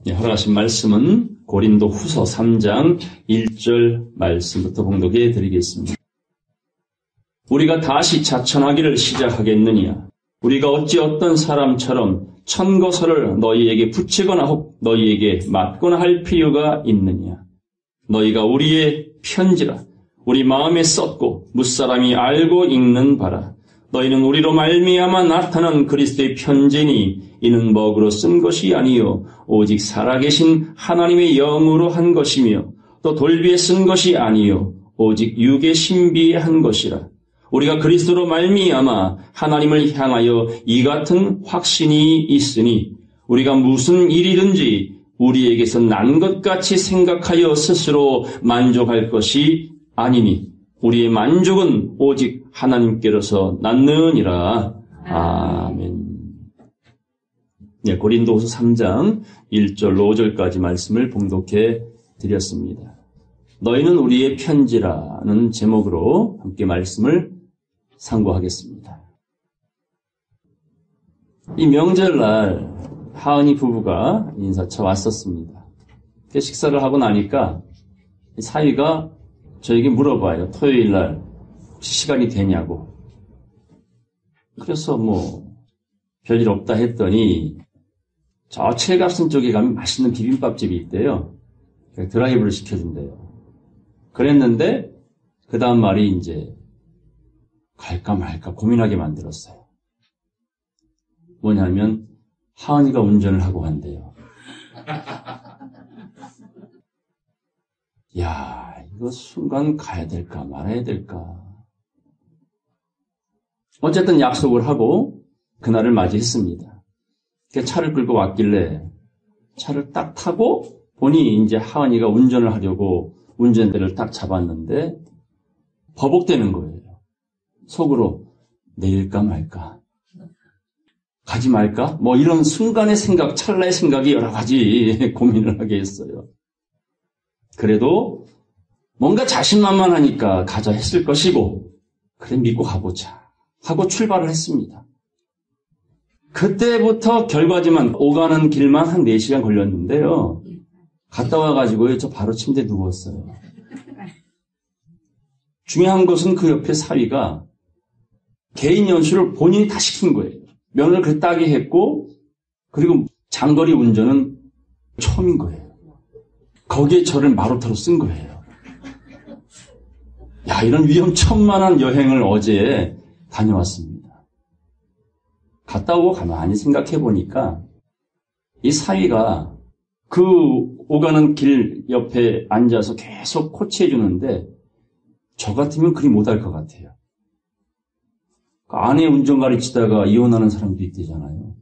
허락하신 말씀은 고린도 후서 3장 1절 말씀부터 봉독해 드리겠습니다. 우리가 다시 자천하기를 시작하겠느냐? 우리가 어찌 어떤 사람처럼 천거설을 너희에게 붙이거나 혹 너희에게 맞거나 할 필요가 있느냐? 너희가 우리의 편지라 우리 마음에 썼고 무사람이 알고 읽는 바라. 너희는 우리로 말미암아 나타난 그리스도의 편지니 이는 먹으로 쓴 것이 아니요 오직 살아계신 하나님의 영으로 한 것이며 또 돌비에 쓴 것이 아니요 오직 육의 신비에 한 것이라. 우리가 그리스도로 말미암아 하나님을 향하여 이 같은 확신이 있으니 우리가 무슨 일이든지 우리에게서 난 것 같이 생각하여 스스로 만족할 것이 아니니 우리의 만족은 오직 하나님께로서 났느니라. 아멘. 네, 고린도후서 3장 1절로 5절까지 말씀을 봉독해 드렸습니다. 너희는 우리의 편지라는 제목으로 함께 말씀을 상고하겠습니다. 이 명절날 하은이 부부가 인사차 왔었습니다. 식사를 하고 나니까 사위가 저에게 물어봐요. 토요일날 혹시 시간이 되냐고. 그래서 별일 없다 했더니 저 칠갑산 쪽에 가면 맛있는 비빔밥집이 있대요. 드라이브를 시켜준대요. 그랬는데 그 다음 말이 이제 갈까 말까 고민하게 만들었어요. 뭐냐면 하은이가 운전을 하고 간대요. 야, 이거 순간 가야 될까 말아야 될까. 어쨌든 약속을 하고 그날을 맞이했습니다. 차를 끌고 왔길래 차를 딱 타고 보니 이제 하은이가 운전을 하려고 운전대를 딱 잡았는데 버벅대는 거예요. 속으로 내일까 말까, 가지 말까? 이런 순간의 생각, 찰나의 생각이 여러 가지 고민을 하게 했어요. 그래도 뭔가 자신만만하니까 가자 했을 것이고, 그래 믿고 가보자 하고 출발을 했습니다. 그때부터 결과지만 오가는 길만 한 4시간 걸렸는데요. 갔다 와가지고요, 저 바로 침대에 누웠어요. 중요한 것은 그 옆에 사위가 개인 연수를 본인이 다 시킨 거예요. 면허를 그 따게 했고, 그리고 장거리 운전은 처음인 거예요. 거기에 저를 마루타로 쓴 거예요. 야, 이런 위험천만한 여행을 어제 다녀왔습니다. 갔다 오고 가만히 생각해 보니까 이 사위가 그 오가는 길 옆에 앉아서 계속 코치해 주는데 저 같으면 그리 못할 것 같아요. 아내 운전 가르치다가 이혼하는 사람도 있대잖아요.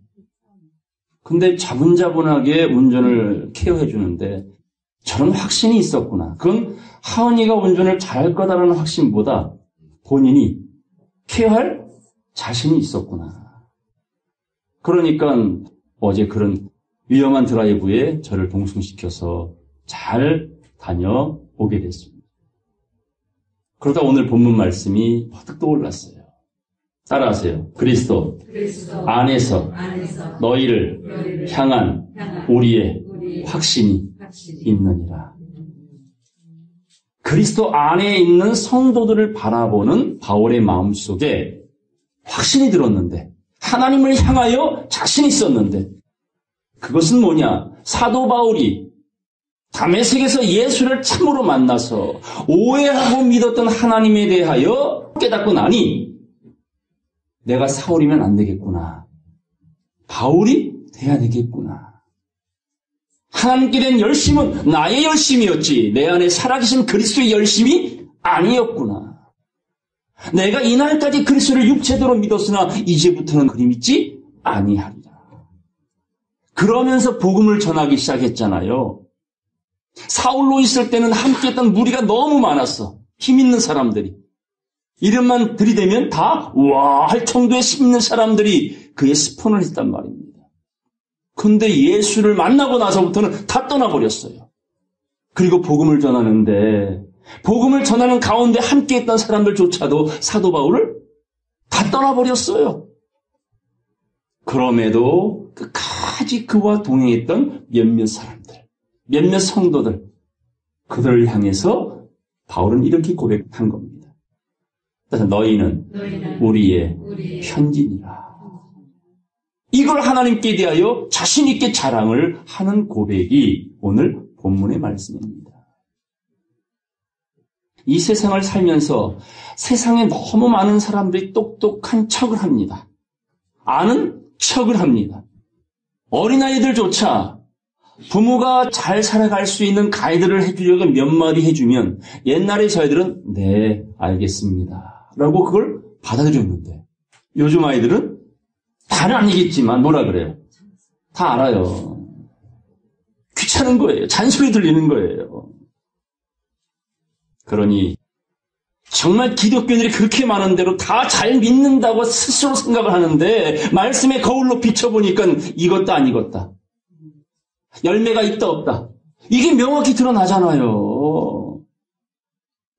근데 차분차분하게 운전을 케어해 주는데 저런 확신이 있었구나. 그건 하은이가 운전을 잘할 거다라는 확신보다 본인이 케어할 자신이 있었구나. 그러니까 어제 그런 위험한 드라이브에 저를 동승시켜서 잘 다녀오게 됐습니다. 그러다 오늘 본문 말씀이 퍼뜩 떠올랐어요. 따라하세요. 그리스도 안에서 너희를 향한 우리의 확신이 있느니라. 그리스도 안에 있는 성도들을 바라보는 바울의 마음속에 확신이 들었는데, 하나님을 향하여 자신이 있었는데, 그것은 뭐냐? 사도 바울이 다메섹에서 예수를 참으로 만나서 오해하고 믿었던 하나님에 대하여 깨닫고 나니 내가 사울이면 안 되겠구나. 바울이 돼야 되겠구나. 하나님께 대한 열심은 나의 열심이었지 내 안에 살아계신 그리스도의 열심이 아니었구나. 내가 이날까지 그리스도를 육체대로 믿었으나 이제부터는 그리 믿지 아니하리라. 그러면서 복음을 전하기 시작했잖아요. 사울로 있을 때는 함께했던 무리가 너무 많았어. 힘 있는 사람들이. 이름만 들이대면 다 우와 할 정도의 힘 있는 사람들이 그의 스폰을 했단 말입니다. 그런데 예수를 만나고 나서부터는 다 떠나버렸어요. 그리고 복음을 전하는데 복음을 전하는 가운데 함께했던 사람들조차도 사도 바울을 다 떠나버렸어요. 그럼에도 끝까지 끝까지 그와 동행했던 몇몇 사람들, 몇몇 성도들, 그들을 향해서 바울은 이렇게 고백한 겁니다. 그래서 너희는 우리의 편지니라. 이걸 하나님께 대하여 자신 있게 자랑을 하는 고백이 오늘 본문의 말씀입니다. 이 세상을 살면서 세상에 너무 많은 사람들이 똑똑한 척을 합니다. 아는 척을 합니다. 어린아이들조차 부모가 잘 살아갈 수 있는 가이드를 해주려고 몇 마디 해주면 옛날에 저희들은 네, 알겠습니다 라고 그걸 받아들였는데 요즘 아이들은 다는 아니겠지만 뭐라 그래요? 다 알아요. 귀찮은 거예요. 잔소리 들리는 거예요. 그러니 정말 기독교인들이 그렇게 많은 대로 다 잘 믿는다고 스스로 생각을 하는데 말씀의 거울로 비춰보니까 이것도 아니겠다. 열매가 있다 없다. 이게 명확히 드러나잖아요.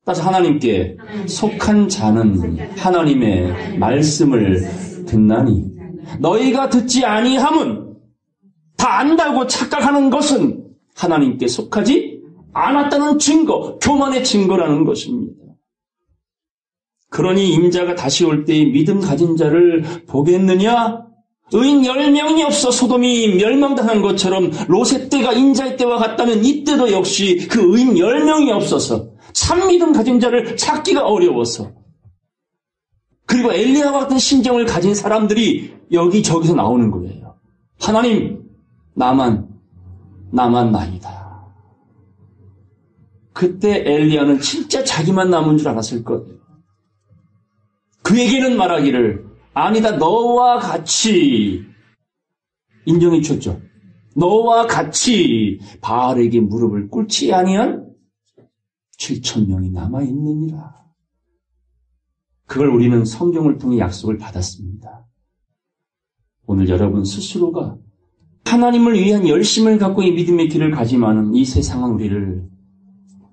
따라서 하나님께 속한 자는 하나님의 말씀을 듣나니 너희가 듣지 아니함은 다 안다고 착각하는 것은 하나님께 속하지 않았다는 증거, 교만의 증거라는 것입니다. 그러니 인자가 다시 올 때에 믿음 가진 자를 보겠느냐? 의인 10명이 없어 소돔이 멸망당한 것처럼 롯의 때가 인자의 때와 같다면 이때도 역시 그 의인 10명이 없어서 참 믿음 가진 자를 찾기가 어려워서 그리고 엘리야와 같은 심정을 가진 사람들이 여기저기서 나오는 거예요. 하나님, 나만 나이다. 그때 엘리야는 진짜 자기만 남은 줄 알았을 거예요. 그에게는 말하기를 아니다, 너와 같이 인정해 주셨죠. 너와 같이 바알에게 무릎을 꿇지 아니한 7,000명이 남아있느니라. 그걸 우리는 성경을 통해 약속을 받았습니다. 오늘 여러분 스스로가 하나님을 위한 열심을 갖고 이 믿음의 길을 가지만은 이 세상은 우리를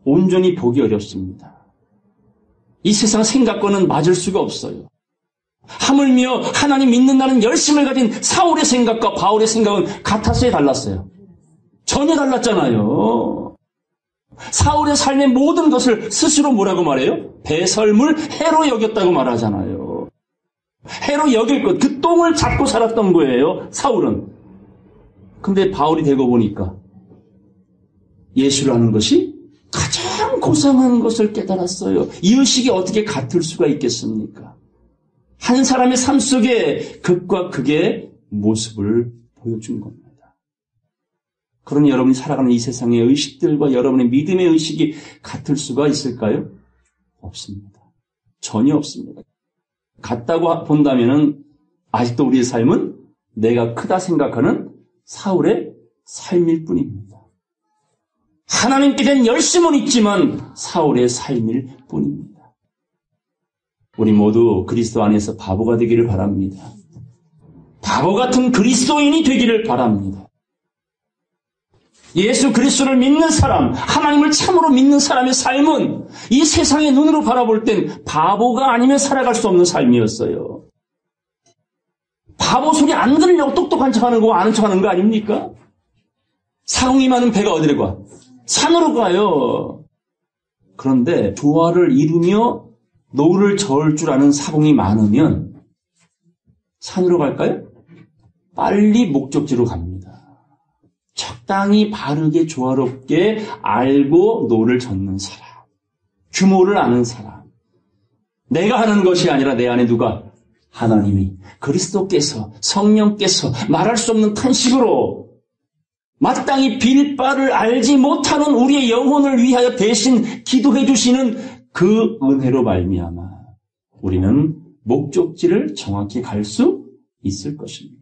온전히 보기 어렵습니다. 이 세상 생각과는 맞을 수가 없어요. 하물며 하나님 믿는다는 열심을 가진 사울의 생각과 바울의 생각은 같았어요, 달랐어요? 전혀 달랐잖아요. 사울의 삶의 모든 것을 스스로 뭐라고 말해요? 배설물, 해로 여겼다고 말하잖아요. 해로 여길 것, 그 똥을 잡고 살았던 거예요, 사울은. 근데 바울이 되고 보니까 예수라는 것이 가장 고상한 것을 깨달았어요. 이 의식이 어떻게 같을 수가 있겠습니까? 한 사람의 삶 속에 극과 극의 모습을 보여준 겁니다. 그러니 여러분이 살아가는 이 세상의 의식들과 여러분의 믿음의 의식이 같을 수가 있을까요? 없습니다. 전혀 없습니다. 같다고 본다면은 아직도 우리의 삶은 내가 크다 생각하는 사울의 삶일 뿐입니다. 하나님께 대한 열심은 있지만 사울의 삶일 뿐입니다. 우리 모두 그리스도 안에서 바보가 되기를 바랍니다. 바보 같은 그리스도인이 되기를 바랍니다. 예수 그리스도를 믿는 사람, 하나님을 참으로 믿는 사람의 삶은 이 세상의 눈으로 바라볼 땐 바보가 아니면 살아갈 수 없는 삶이었어요. 바보 소리 안 들으려고 똑똑한 척하는 거 아는 척하는 거 아닙니까? 사공이 많은 배가 어디로 가? 산으로 가요. 그런데 조화를 이루며 노를 저을 줄 아는 사공이 많으면 산으로 갈까요? 빨리 목적지로 갑니다. 적당히 바르게 조화롭게 알고 노를 젓는 사람, 규모를 아는 사람. 내가 하는 것이 아니라 내 안에 누가? 하나님이, 그리스도께서, 성령께서 말할 수 없는 탄식으로 마땅히 빌 바를 알지 못하는 우리의 영혼을 위하여 대신 기도해 주시는 그 은혜로 말미암아 우리는 목적지를 정확히 갈 수 있을 것입니다.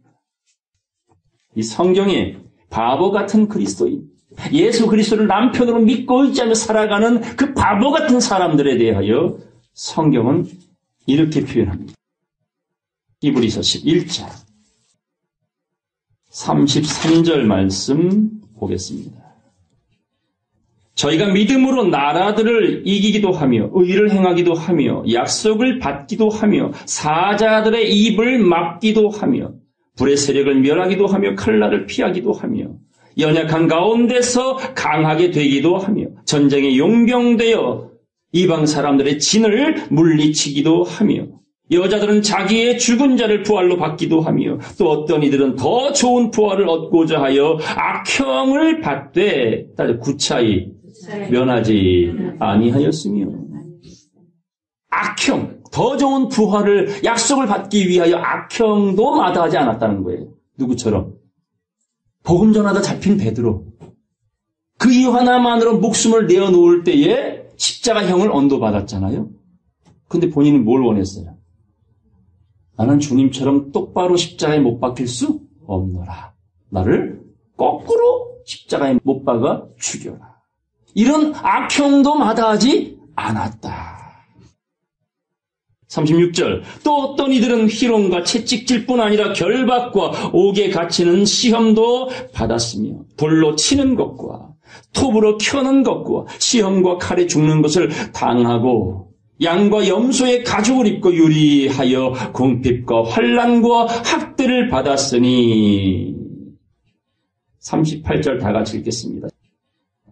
이 성경에 바보 같은 그리스도인, 예수 그리스도를 남편으로 믿고 의지하며 살아가는 그 바보 같은 사람들에 대하여 성경은 이렇게 표현합니다. 히브리서 11장 33절 말씀 보겠습니다. 저희가 믿음으로 나라들을 이기기도 하며 의를 행하기도 하며 약속을 받기도 하며 사자들의 입을 막기도 하며 불의 세력을 멸하기도 하며 칼날을 피하기도 하며 연약한 가운데서 강하게 되기도 하며 전쟁의 용병되어 이방 사람들의 진을 물리치기도 하며 여자들은 자기의 죽은 자를 부활로 받기도 하며 또 어떤 이들은 더 좋은 부활을 얻고자 하여 악형을 받되 구차히 면하지 아니하였으며 악형, 더 좋은 부활을 약속을 받기 위하여 악형도 마다하지 않았다는 거예요. 누구처럼? 복음 전하다 잡힌 베드로. 그 이유 하나만으로 목숨을 내어놓을 때에 십자가형을 언도받았잖아요. 근데 본인은 뭘 원했어요? 나는 주님처럼 똑바로 십자가에 못 박힐 수 없노라. 나를 거꾸로 십자가에 못 박아 죽여라. 이런 악형도 마다하지 않았다. 36절 또 어떤 이들은 희롱과 채찍질뿐 아니라 결박과 옥에 갇히는 시험도 받았으며 돌로 치는 것과 톱으로 켜는 것과 시험과 칼에 죽는 것을 당하고 양과 염소의 가죽을 입고 유리하여 궁핍과 환난과 학대를 받았으니 38절 다 같이 읽겠습니다.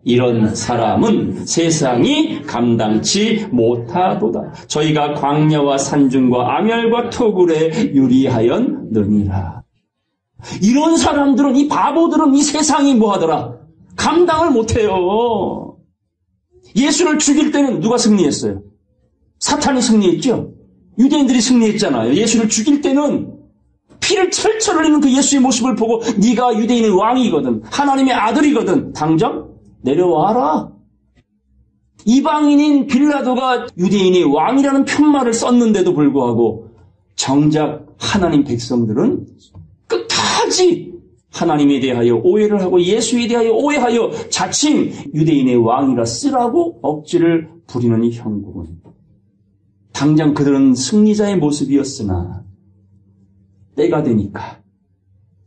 이런 사람은 세상이 감당치 못하도다. 저희가 광야와 산중과 암열과 토굴에 유리하였느니라. 이런 사람들은, 이 바보들은 이 세상이 뭐하더라? 감당을 못해요. 예수를 죽일 때는 누가 승리했어요? 사탄이 승리했죠? 유대인들이 승리했잖아요. 예수를 죽일 때는 피를 철철 흘리는 그 예수의 모습을 보고 네가 유대인의 왕이거든, 하나님의 아들이거든, 당장 내려와라. 이방인인 빌라도가 유대인의 왕이라는 편말을 썼는데도 불구하고 정작 하나님 백성들은 끝까지 하나님에 대하여 오해를 하고 예수에 대하여 오해하여 자칭 유대인의 왕이라 쓰라고 억지를 부리는 이 형국은 당장 그들은 승리자의 모습이었으나 때가 되니까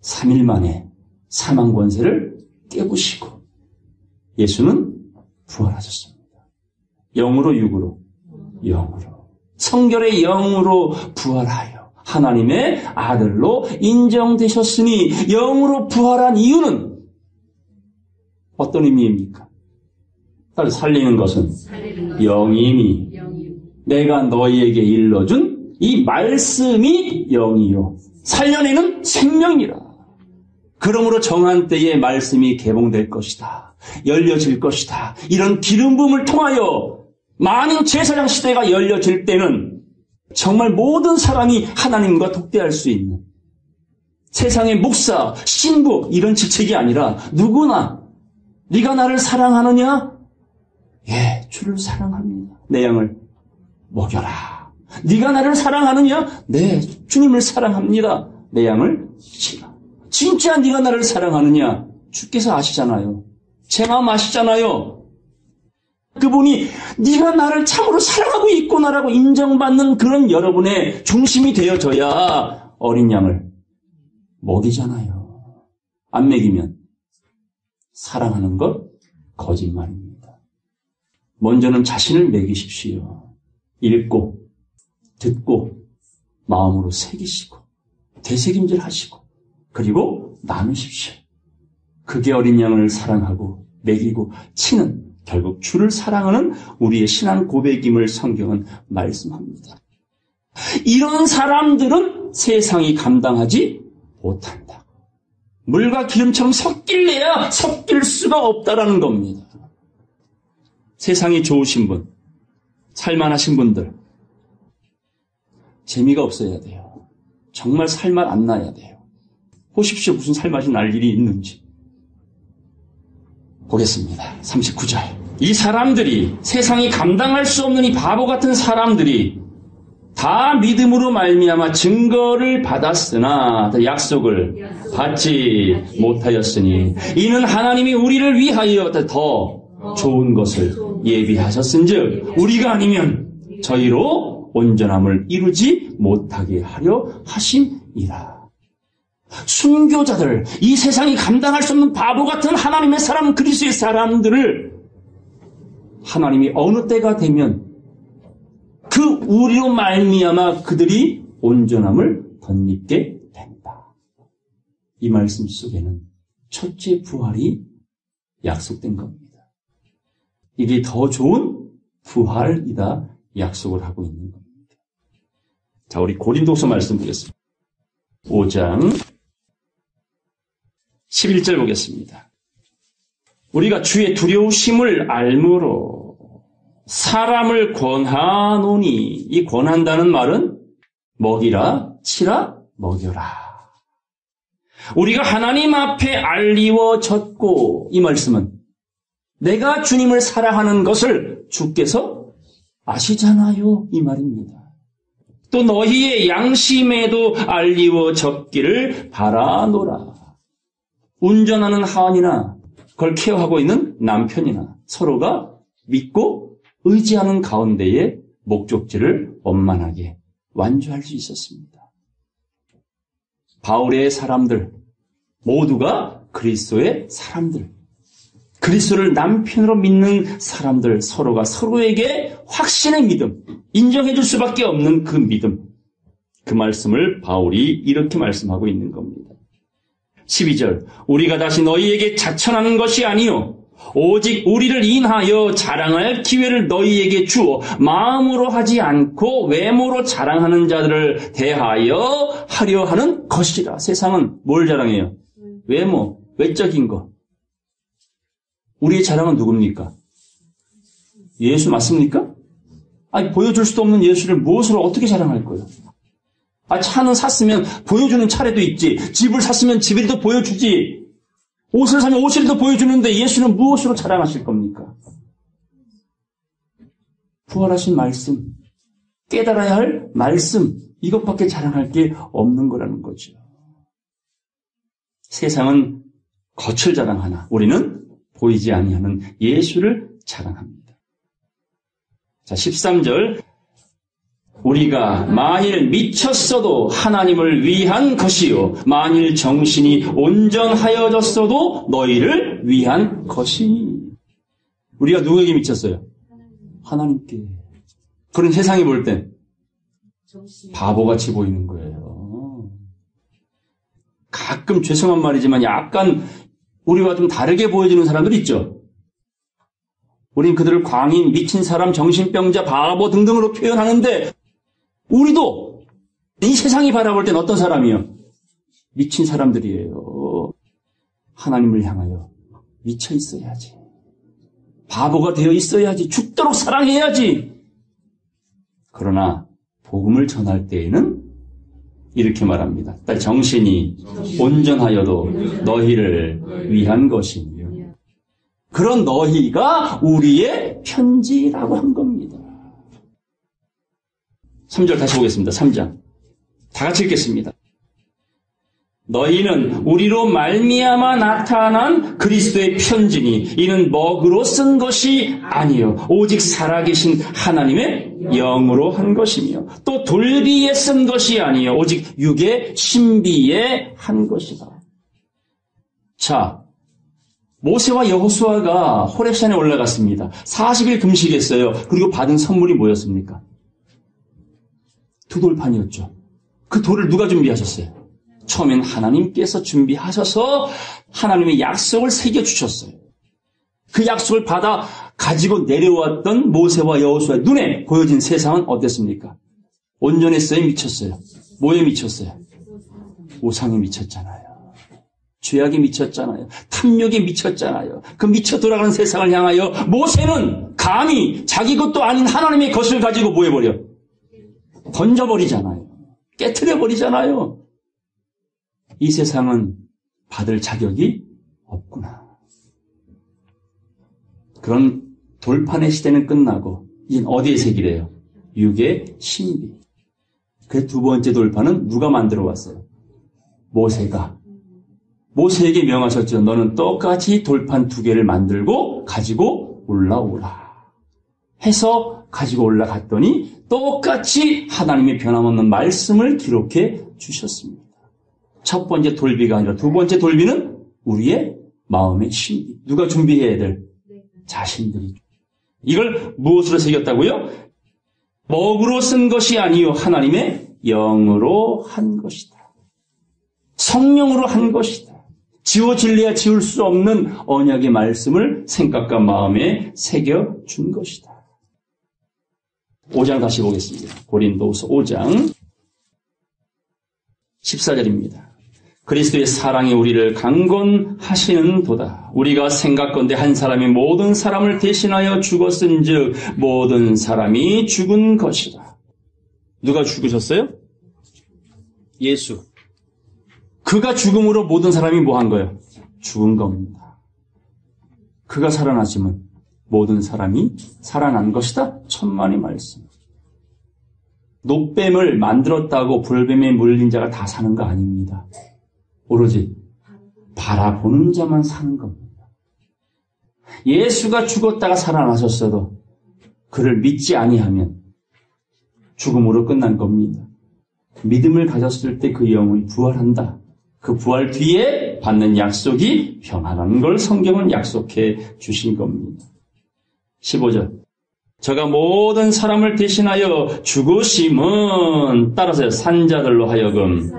3일 만에 사망 권세를 깨부시고 예수는 부활하셨습니다. 영으로 육으로 영으로 성결의 영으로 부활하여 하나님의 아들로 인정되셨으니 영으로 부활한 이유는 어떤 의미입니까? 살리는 것은 영이니 내가 너희에게 일러준 이 말씀이 영이요 살려내는 생명이라. 그러므로 정한 때에 말씀이 개봉될 것이다. 열려질 것이다. 이런 기름 부음을 통하여 만인 제사장 시대가 열려질 때는 정말 모든 사람이 하나님과 독대할 수 있는 세상의 목사, 신부 이런 직책이 아니라 누구나 네가 나를 사랑하느냐? 예, 주를 사랑합니다. 내 양을 먹여라. 네가 나를 사랑하느냐? 네, 주님을 사랑합니다. 내 양을 지키라. 진짜 네가 나를 사랑하느냐? 주께서 아시잖아요. 제 마음 아시잖아요. 그분이 네가 나를 참으로 사랑하고 있구나라고 인정받는 그런 여러분의 중심이 되어져야 어린 양을 먹이잖아요. 안 먹이면 사랑하는 것 거짓말입니다. 먼저는 자신을 먹이십시오. 읽고 듣고 마음으로 새기시고 되새김질 하시고 그리고 나누십시오. 그게 어린 양을 사랑하고 먹이고 치는 결국 주를 사랑하는 우리의 신앙 고백임을 성경은 말씀합니다. 이런 사람들은 세상이 감당하지 못한다. 물과 기름처럼 섞일래야 섞일 수가 없다라는 겁니다. 세상이 좋으신 분, 살만하신 분들 재미가 없어야 돼요. 정말 살맛 안 나야 돼요. 보십시오. 무슨 살맛이 날 일이 있는지. 보겠습니다. 39절. 이 사람들이 세상이 감당할 수 없는 이 바보 같은 사람들이 다 믿음으로 말미암아 증거를 받았으나 약속을 받지 못하였으니 이는 하나님이 우리를 위하여 더 좋은 것을 예비하셨은즉 우리가 아니면 저희로 온전함을 이루지 못하게 하려 하심이라. 순교자들, 이 세상이 감당할 수 없는 바보 같은 하나님의 사람, 그리스도의 사람들을 하나님이 어느 때가 되면 그 우리로 말미암아 그들이 온전함을 덧입게 된다. 이 말씀 속에는 첫째 부활이 약속된 겁니다. 이게 더 좋은 부활이다 약속을 하고 있는 겁니다. 자, 우리 고린도서 말씀 보겠습니다. 5장 11절 보겠습니다. 우리가 주의 두려우심을 알므로 사람을 권하노니, 이 권한다는 말은 먹이라, 치라, 먹여라. 우리가 하나님 앞에 알리워졌고, 이 말씀은 내가 주님을 사랑하는 것을 주께서 아시잖아요, 이 말입니다. 또 너희의 양심에도 알리워졌기를 바라노라. 운전하는 하원이나 그걸 케어하고 있는 남편이나 서로가 믿고 의지하는 가운데에 목적지를 원만하게 완주할 수 있었습니다. 바울의 사람들 모두가 그리스도의 사람들, 그리스도를 남편으로 믿는 사람들, 서로가 서로에게 확신의 믿음, 인정해 줄 수밖에 없는 그 믿음, 그 말씀을 바울이 이렇게 말씀하고 있는 겁니다. 12절, 우리가 다시 너희에게 자천하는 것이 아니요 오직 우리를 인하여 자랑할 기회를 너희에게 주어 마음으로 하지 않고 외모로 자랑하는 자들을 대하여 하려 하는 것이라. 세상은 뭘 자랑해요? 외모, 외적인 거. 우리의 자랑은 누굽니까? 예수 맞습니까? 아니, 보여줄 수도 없는 예수를 무엇으로 어떻게 자랑할 거예요? 아, 차는 샀으면 보여주는 차례도 있지. 집을 샀으면 집이라도 보여주지. 옷을 사면 옷이라도 보여주는데 예수는 무엇으로 자랑하실 겁니까? 부활하신 말씀, 깨달아야 할 말씀, 이것밖에 자랑할 게 없는 거라는 거죠. 세상은 겉을 자랑하나 우리는 보이지 아니하는 예수를 자랑합니다. 자, 13절. 우리가 만일 미쳤어도 하나님을 위한 것이요 만일 정신이 온전하여졌어도 너희를 위한 것이니. 우리가 누구에게 미쳤어요? 하나님께. 그런 세상이 볼 땐 바보같이 보이는 거예요. 가끔 죄송한 말이지만 약간 우리와 좀 다르게 보여지는 사람들 있죠. 우린 그들을 광인, 미친 사람, 정신병자, 바보 등등으로 표현하는데 우리도 이 세상이 바라볼 땐 어떤 사람이요? 미친 사람들이에요. 하나님을 향하여 미쳐 있어야지. 바보가 되어 있어야지. 죽도록 사랑해야지. 그러나 복음을 전할 때에는 이렇게 말합니다. 정신이 온전하여도 너희를 위한 것이며 그런 너희가 우리의 편지라고 한 겁니다. 3절 다시 보겠습니다. 3장. 다 같이 읽겠습니다. 너희는 우리로 말미암아 나타난 그리스도의 편지니 이는 먹으로 쓴 것이 아니요 오직 살아계신 하나님의 영으로 한 것이며 또 돌비에 쓴 것이 아니요 오직 육의 신비에 한 것이다. 자, 모세와 여호수아가 호렙산에 올라갔습니다. 40일 금식했어요. 그리고 받은 선물이 뭐였습니까? 두 돌판이었죠. 그 돌을 누가 준비하셨어요? 처음엔 하나님께서 준비하셔서 하나님의 약속을 새겨주셨어요. 그 약속을 받아 가지고 내려왔던 모세와 여호수아의 눈에 보여진 세상은 어땠습니까? 온전했어요? 미쳤어요? 뭐에 미쳤어요? 우상에 미쳤잖아요. 죄악에 미쳤잖아요. 탐욕에 미쳤잖아요. 그 미쳐 돌아가는 세상을 향하여 모세는 감히 자기 것도 아닌 하나님의 것을 가지고 뭐 해버려? 던져버리잖아요. 깨트려버리잖아요. 이 세상은 받을 자격이 없구나. 그런 돌판의 시대는 끝나고 이젠 어디에 새기래요? 육의 신비. 그 두 번째 돌판은 누가 만들어 왔어요? 모세가. 모세에게 명하셨죠. 너는 똑같이 돌판 두 개를 만들고 가지고 올라오라. 해서 가지고 올라갔더니 똑같이 하나님의 변함없는 말씀을 기록해 주셨습니다. 첫 번째 돌비가 아니라 두 번째 돌비는 우리의 마음의 신비. 누가 준비해야 될? 자신들이. 이걸 무엇으로 새겼다고요? 먹으로 쓴 것이 아니요 하나님의 영으로 한 것이다. 성령으로 한 것이다. 지워질래야 지울 수 없는 언약의 말씀을 생각과 마음에 새겨준 것이다. 5장 다시 보겠습니다. 고린도후서 5장 14절입니다. 그리스도의 사랑이 우리를 강건하시는 도다. 우리가 생각건대 한 사람이 모든 사람을 대신하여 죽었은즉 모든 사람이 죽은 것이라. 누가 죽으셨어요? 예수. 그가 죽음으로 모든 사람이 뭐 한 거예요? 죽은 겁니다. 그가 살아나시면 모든 사람이 살아난 것이다. 천만의 말씀. 노뱀을 만들었다고 불뱀에 물린 자가 다 사는 거 아닙니다. 오로지 바라보는 자만 사는 겁니다. 예수가 죽었다가 살아나셨어도 그를 믿지 아니하면 죽음으로 끝난 겁니다. 믿음을 가졌을 때 그 영혼이 부활한다. 그 부활 뒤에 받는 약속이 평안한 걸 성경은 약속해 주신 겁니다. 15절. 저가 모든 사람을 대신하여 죽으심은 따라서 산자들로 하여금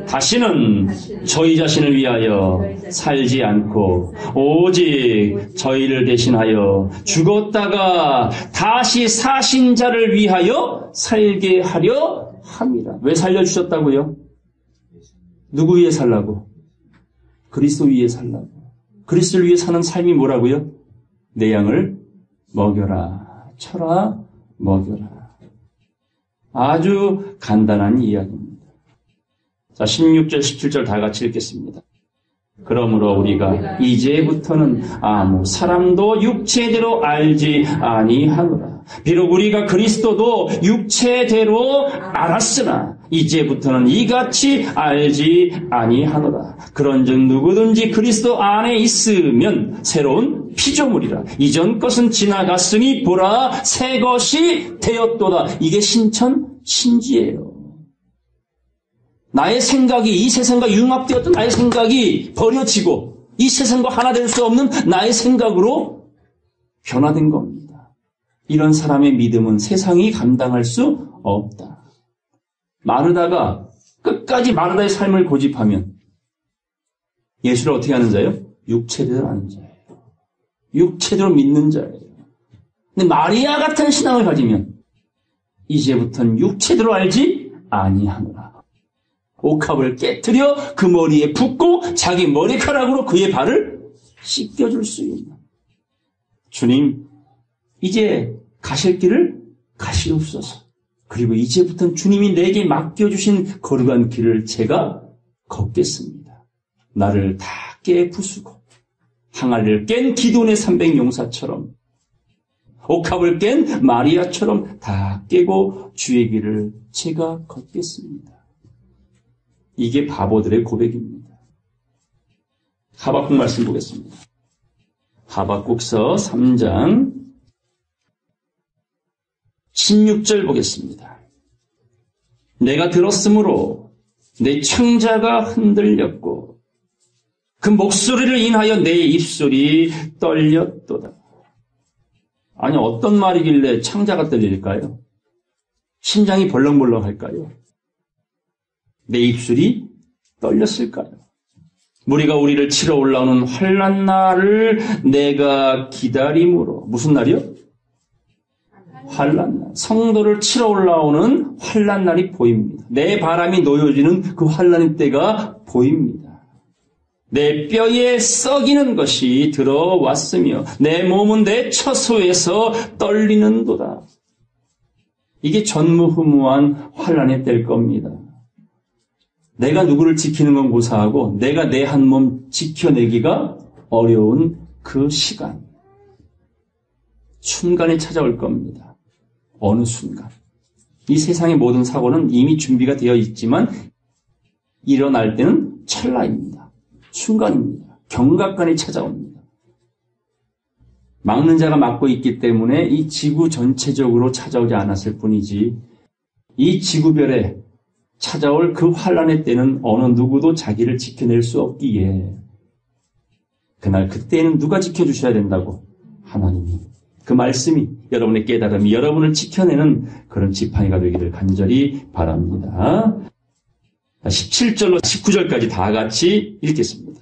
다시는 저희 자신을 위하여 살지 않고 오직 저희를 대신하여 죽었다가 다시 사신 자를 위하여 살게 하려 함이라. 왜 살려주셨다고요? 누구 위해 살라고? 그리스도 위해 살라고. 그리스도를 위해 사는 삶이 뭐라고요? 내 양을 먹여라. 쳐라, 먹여라. 아주 간단한 이야기입니다. 자, 16절, 17절 다 같이 읽겠습니다. 그러므로 우리가 이제부터는 아무 사람도 육체대로 알지 아니하노라. 비록 우리가 그리스도도 육체대로 알았으나 이제부터는 이같이 알지 아니하노라. 그런즉 누구든지 그리스도 안에 있으면 새로운 피조물이라. 이전 것은 지나갔으니 보라 새 것이 되었도다. 이게 신지예요. 나의 생각이 이 세상과 융합되었던 나의 생각이 버려지고 이 세상과 하나 될 수 없는 나의 생각으로 변화된 겁니다. 이런 사람의 믿음은 세상이 감당할 수 없다. 마르다가 끝까지 마르다의 삶을 고집하면 예수를 어떻게 하는 자예요? 육체대로 아는 자예요. 육체대로 믿는 자예요. 근데 마리아 같은 신앙을 가지면 이제부터는 육체대로 알지 아니하노라. 옥합을 깨트려 그 머리에 붓고 자기 머리카락으로 그의 발을 씻겨줄 수 있는. 주님, 이제 가실 길을 가시옵소서. 그리고 이제부터는 주님이 내게 맡겨주신 거룩한 길을 제가 걷겠습니다. 나를 다 깨 부수고 항아리를 깬 기돈의 300용사처럼 옥합을 깬 마리아처럼 다 깨고 주의 길을 제가 걷겠습니다. 이게 바보들의 고백입니다. 하박국 말씀 보겠습니다. 하박국서 3장 16절 보겠습니다. 내가 들었으므로 내 창자가 흔들렸고 그 목소리를 인하여 내 입술이 떨렸도다. 아니 어떤 말이길래 창자가 떨릴까요? 심장이 벌렁벌렁할까요? 내 입술이 떨렸을까요? 무리가 우리를 치러 올라오는 환난 날을 내가 기다림으로. 무슨 날이요? 환난 날. 성도를 치러 올라오는 환난 날이 보입니다. 내 바람이 놓여지는 그 환난의 때가 보입니다. 내 뼈에 썩이는 것이 들어왔으며 내 몸은 내 처소에서 떨리는도다. 이게 전무후무한 환난의 때일 겁니다. 내가 누구를 지키는 건 고사하고 내가 내 한 몸 지켜내기가 어려운 그 시간. 순간이 찾아올 겁니다. 어느 순간. 이 세상의 모든 사고는 이미 준비가 되어 있지만 일어날 때는 찰나입니다. 순간입니다. 경각간이 찾아옵니다. 막는 자가 막고 있기 때문에 이 지구 전체적으로 찾아오지 않았을 뿐이지 이 지구별에 찾아올 그 환난의 때는 어느 누구도 자기를 지켜낼 수 없기에 그날 그때에는 누가 지켜주셔야 된다고? 하나님이. 그 말씀이 여러분의 깨달음이 여러분을 지켜내는 그런 지팡이가 되기를 간절히 바랍니다. 17절로 19절까지 다 같이 읽겠습니다.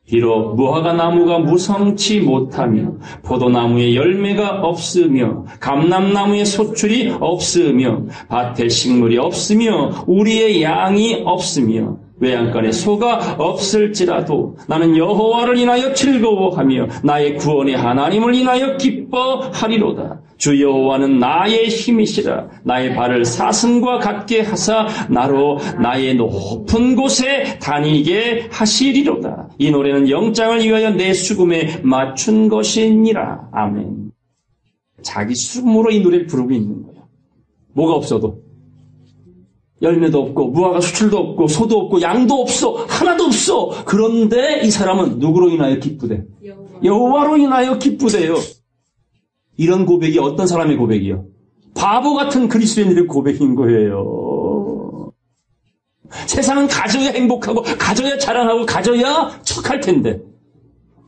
비록 무화과 나무가 무성치 못하며 포도나무에 열매가 없으며 감람나무에 소출이 없으며 밭에 식물이 없으며 우리의 양이 없으며 외양간에 소가 없을지라도 나는 여호와를 인하여 즐거워하며 나의 구원의 하나님을 인하여 기뻐하리로다. 주 여호와는 나의 힘이시라. 나의 발을 사슴과 같게 하사 나로 나의 높은 곳에 다니게 하시리로다. 이 노래는 영장을 위하여 내 수금에 맞춘 것이니라. 아멘. 자기 수금으로 이 노래를 부르고 있는 거예요. 뭐가 없어도. 열매도 없고 무화과 수출도 없고 소도 없고 양도 없어. 하나도 없어. 그런데 이 사람은 누구로 인하여 기쁘대? 여호와로 인하여 기쁘대요. 이런 고백이 어떤 사람의 고백이요? 바보 같은 그리스도인들의 고백인 거예요. 세상은 가져야 행복하고 가져야 자랑하고 가져야 척할 텐데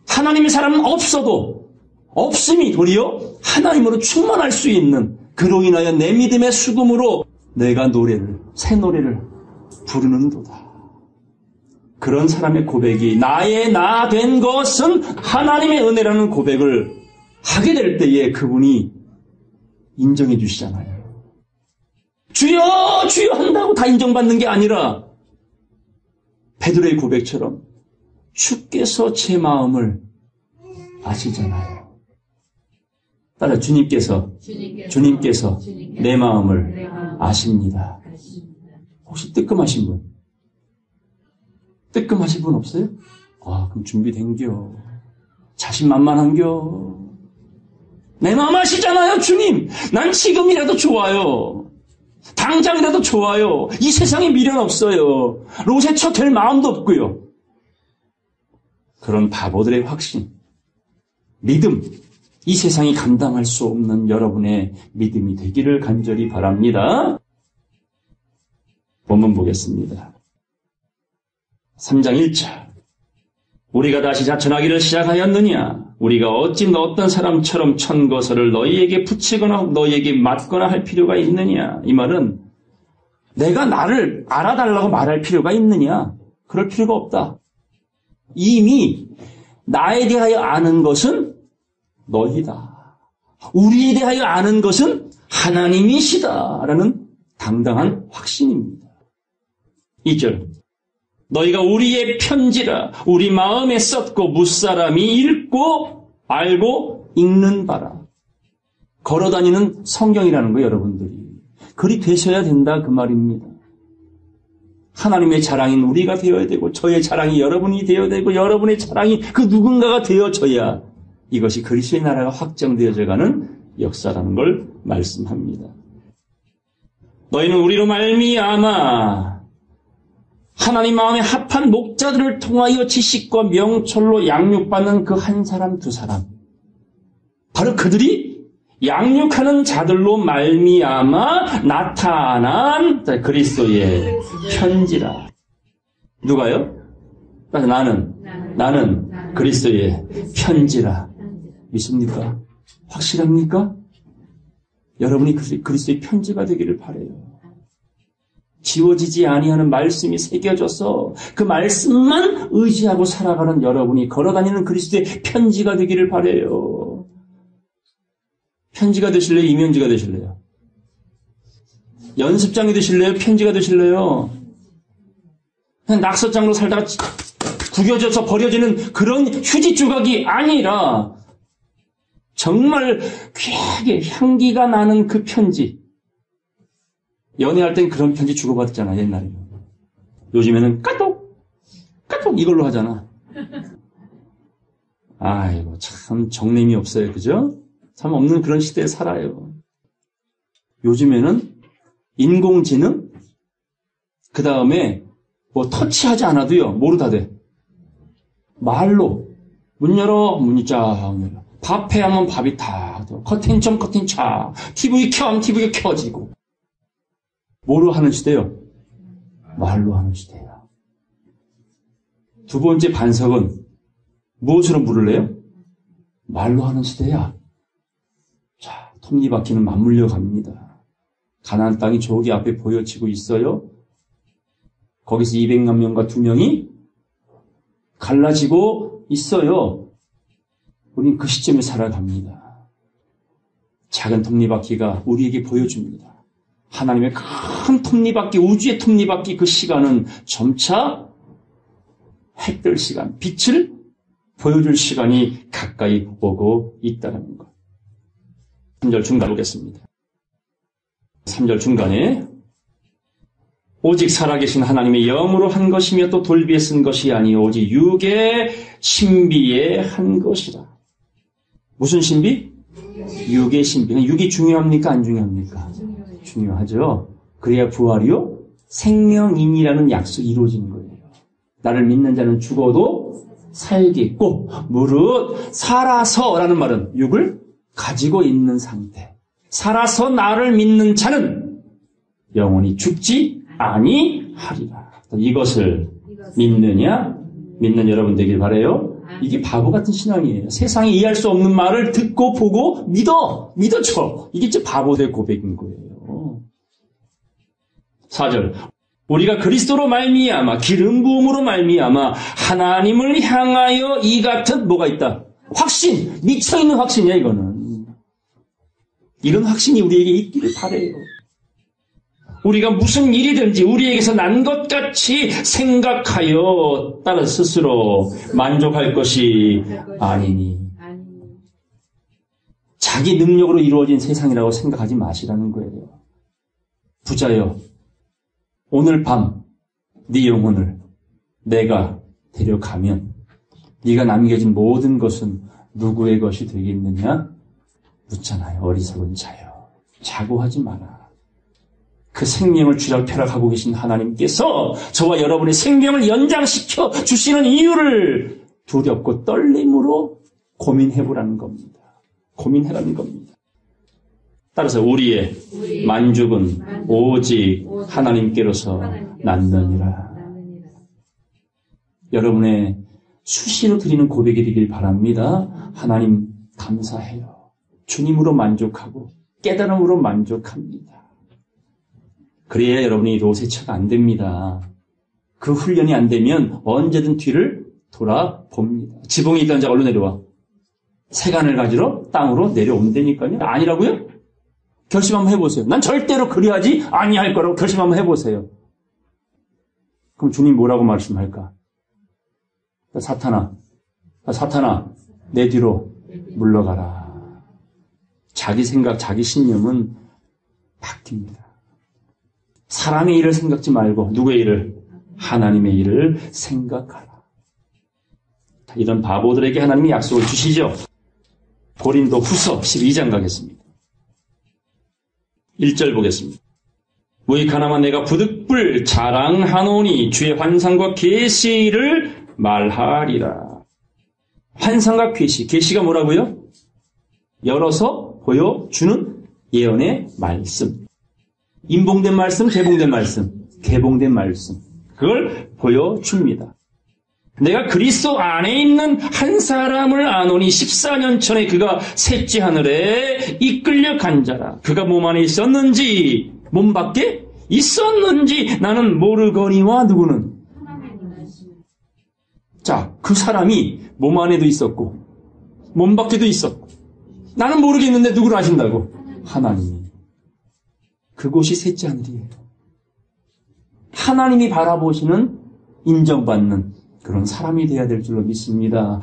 하나님의 사람은 없어도 없음이 도리어 하나님으로 충만할 수 있는 그로 인하여 내 믿음의 수금으로 내가 새 노래를 부르는도다. 그런 사람의 고백이 나의 나 된 것은 하나님의 은혜라는 고백을 하게 될 때에 그분이 인정해 주시잖아요. 주여 주여 한다고 다 인정받는 게 아니라 베드로의 고백처럼 주께서 제 마음을 아시잖아요. 따라 주님께서 내 마음을 아십니다. 혹시 뜨끔하신 분? 뜨끔하신 분 없어요? 그럼 준비된겨. 자신만만한겨. 내 마음 아시잖아요, 주님. 난 지금이라도 좋아요. 당장이라도 좋아요. 이 세상에 미련 없어요. 로세처 될 마음도 없고요. 그런 바보들의 확신, 믿음, 이 세상이 감당할 수 없는 여러분의 믿음이 되기를 간절히 바랍니다. 본문 보겠습니다. 3장 1절. 우리가 다시 자천하기를 시작하였느냐? 우리가 어찌 어떤 사람처럼 천거설을 너희에게 붙이거나 너희에게 맞거나 할 필요가 있느냐? 이 말은 내가 나를 알아달라고 말할 필요가 있느냐? 그럴 필요가 없다. 이미 나에 대하여 아는 것은 너희다. 우리에 대하여 아는 것은 하나님이시다라는 당당한 확신입니다. 2절. 너희가 우리의 편지라 우리 마음에 썼고 무사람이 읽고 알고 읽는 바라. 걸어다니는 성경이라는 거예요, 여러분들이. 그리 되셔야 된다 그 말입니다. 하나님의 자랑인 우리가 되어야 되고 저의 자랑이 여러분이 되어야 되고 여러분의 자랑이 그 누군가가 되어져야 이것이 그리스도의 나라가 확정되어져가는 역사라는 걸 말씀합니다. 너희는 우리로 말미암아 하나님 마음에 합한 목자들을 통하여 지식과 명철로 양육받는 그 한 사람 두 사람, 바로 그들이 양육하는 자들로 말미암아 나타난 그리스도의 편지라. 누가요? 나는 그리스도의 편지라. 믿습니까? 확실합니까? 여러분이 그리스도의 편지가 되기를 바라요. 지워지지 아니하는 말씀이 새겨져서 그 말씀만 의지하고 살아가는 여러분이 걸어다니는 그리스도의 편지가 되기를 바라요. 편지가 되실래요? 이면지가 되실래요? 연습장이 되실래요? 편지가 되실래요? 그냥 낙서장으로 살다가 구겨져서 버려지는 그런 휴지 조각이 아니라 정말 귀하게 향기가 나는 그 편지. 연애할 땐 그런 편지 주고받았잖아, 옛날에. 요즘에는 까똑 이걸로 하잖아. 아이고, 참 정림이 없어요. 그죠? 참 없는 그런 시대에 살아요. 요즘에는 인공지능, 그 다음에 뭐 터치하지 않아도요, 뭐로 다 돼? 말로. 문 열어, 문이 쫙 열어. 밥해 하면 밥이 다 돼. 커튼 점 커튼 차. TV 켜, TV가 켜지고. 뭐로 하는 시대요? 말로 하는 시대야. 두 번째 반석은 무엇으로 물을 내요? 말로 하는 시대야. 자, 톱니바퀴는 맞물려 갑니다. 가나안 땅이 저기 앞에 보여지고 있어요. 거기서 200만 명과 2명이 갈라지고 있어요. 우린 그 시점에 살아갑니다. 작은 톱니바퀴가 우리에게 보여줍니다. 하나님의 큰 톱니바퀴, 우주의 톱니바퀴 그 시간은 점차 해뜰 시간, 빛을 보여줄 시간이 가까이 오고 있다는 것. 3절 중간 보겠습니다. 3절 중간에 오직 살아계신 하나님의 영으로 한 것이며 또 돌비에 쓴 것이 아니요 오직 육의 신비에 한 것이라. 무슨 신비? 육의 신비. 육이 중요합니까? 안 중요합니까? 중요하죠. 그래야 부활이요 생명이니라는 약속이 이루어지는 거예요. 나를 믿는 자는 죽어도 살겠고 무릇 살아서라는 말은 육을 가지고 있는 상태. 살아서 나를 믿는 자는 영원히 죽지 아니하리라. 이것을 믿느냐? 믿는 여러분 되길 바라요. 이게 바보 같은 신앙이에요. 세상에 이해할 수 없는 말을 듣고 보고 믿어줘. 이게 진짜 바보될 고백인 거예요. 4절. 우리가 그리스도로 말미암아 기름 부음으로 말미암아 하나님을 향하여 이 같은 뭐가 있다? 확신, 미쳐있는 확신이야 이거는. 이런 확신이 우리에게 있기를 바라요. 우리가 무슨 일이든지 우리에게서 난 것 같이 생각하여 따라 스스로 만족할 것이 아니니. 자기 능력으로 이루어진 세상이라고 생각하지 마시라는 거예요. 부자여, 오늘 밤 네 영혼을 내가 데려가면 네가 남겨진 모든 것은 누구의 것이 되겠느냐? 묻잖아요. 어리석은 자여. 자고하지 마라. 그 생명을 쥐락펴락하고 계신 하나님께서 저와 여러분의 생명을 연장시켜 주시는 이유를 두렵고 떨림으로 고민해보라는 겁니다. 고민해라는 겁니다. 따라서 우리의 만족은 오직 하나님께로서 났느니라. 여러분의 수시로 드리는 고백이 되길 바랍니다. 하나님 감사해요. 주님으로 만족하고 깨달음으로 만족합니다. 그래야 여러분이 로세차가 안 됩니다. 그 훈련이 안 되면 언제든 뒤를 돌아봅니다. 지붕에 있던 자가 얼로 내려와? 세간을 가지러 땅으로 내려온다니까요. 아니라고요? 결심 한번 해보세요. 난 절대로 그리하지 아니할 거라고 결심 한번 해보세요. 그럼 주님 뭐라고 말씀할까? 사탄아, 내 뒤로 물러가라. 자기 생각, 자기 신념은 바뀝니다. 사람의 일을 생각지 말고 누구의 일을? 하나님의 일을 생각하라. 이런 바보들에게 하나님이 약속을 주시죠. 고린도 후서 12장 가겠습니다. 1절 보겠습니다. 무익하나마 내가 부득불 자랑하노니 주의 환상과 계시를 말하리라. 환상과 계시가 뭐라고요? 열어서 보여주는 예언의 말씀. 인봉된 말씀, 개봉된 말씀, 개봉된 말씀. 그걸 보여줍니다. 내가 그리스도 안에 있는 한 사람을 아노니 14년 전에 그가 셋째 하늘에 이끌려 간 자라. 그가 몸 안에 있었는지 몸 밖에 있었는지 나는 모르거니와 누구는? 자, 그 사람이 몸 안에도 있었고 몸 밖에도 있었고 나는 모르겠는데 누구를 아신다고? 하나님이. 그곳이 셋째 하늘이에요. 하나님이 바라보시는 인정받는 그런 사람이 되어야 될 줄로 믿습니다.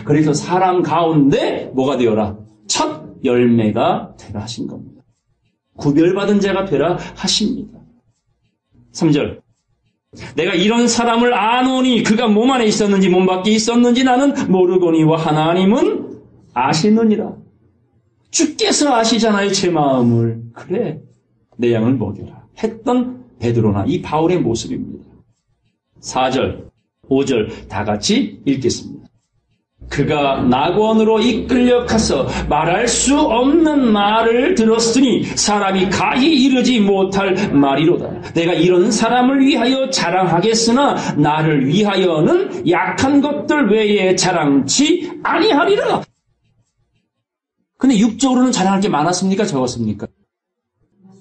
그래서 사람 가운데 뭐가 되어라? 첫 열매가 되라 하신 겁니다. 구별받은 자가 되라 하십니다. 3절. 내가 이런 사람을 아노니 그가 몸 안에 있었는지 몸 밖에 있었는지 나는 모르거니와 하나님은 아시느니라. 주께서 아시잖아요, 제 마음을. 그래, 내 양을 먹여라 했던 베드로나 이 바울의 모습입니다. 4절, 5절 다 같이 읽겠습니다. 그가 낙원으로 이끌려 가서 말할 수 없는 말을 들었으니 사람이 가히 이르지 못할 말이로다. 내가 이런 사람을 위하여 자랑하겠으나 나를 위하여는 약한 것들 외에 자랑치 아니하리라. 근데 육적으로는 자랑할 게 많았습니까? 적었습니까?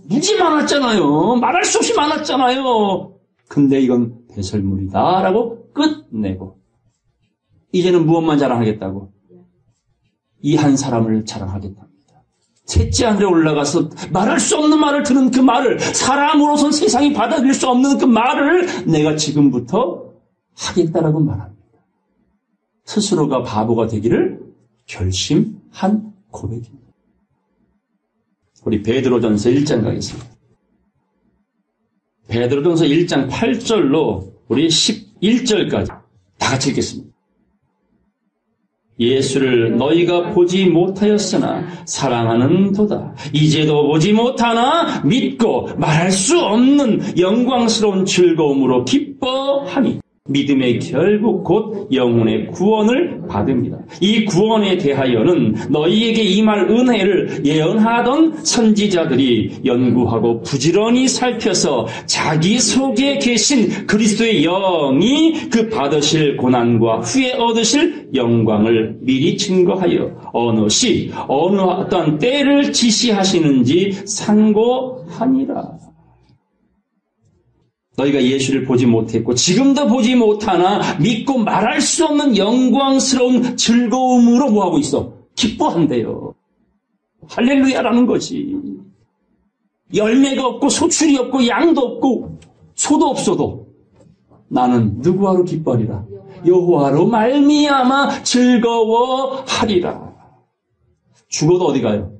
무지 많았잖아요. 말할 수 없이 많았잖아요. 근데 이건 배설물이다 라고 끝내고 이제는 무엇만 자랑하겠다고? 이 한 사람을 자랑하겠답니다. 셋째 하늘에 올라가서 말할 수 없는 말을 듣는 그 말을, 사람으로선 세상이 받아들일 수 없는 그 말을 내가 지금부터 하겠다라고 말합니다. 스스로가 바보가 되기를 결심한 고백입니다. 우리 베드로전서 1장 가겠습니다. 베드로전서 1장 8절로 우리 11절까지 다 같이 읽겠습니다. 예수를 너희가 보지 못하였으나 사랑하는도다. 이제도 보지 못하나 믿고 말할 수 없는 영광스러운 즐거움으로 기뻐하니 믿음의 결국 곧 영혼의 구원을 받습니다. 이 구원에 대하여는 너희에게 임할 은혜를 예언하던 선지자들이 연구하고 부지런히 살펴서 자기 속에 계신 그리스도의 영이 그 받으실 고난과 후에 얻으실 영광을 미리 증거하여 어느 시 어느 어떤 때를 지시하시는지 상고하니라. 너희가 예수를 보지 못했고 지금도 보지 못하나 믿고 말할 수 없는 영광스러운 즐거움으로 뭐하고 있어? 기뻐한대요. 할렐루야라는 것이. 열매가 없고 소출이 없고 양도 없고 소도 없어도 나는 누구하러 기뻐하리라? 여호와로 말미암아 즐거워하리라. 죽어도 어디 가요?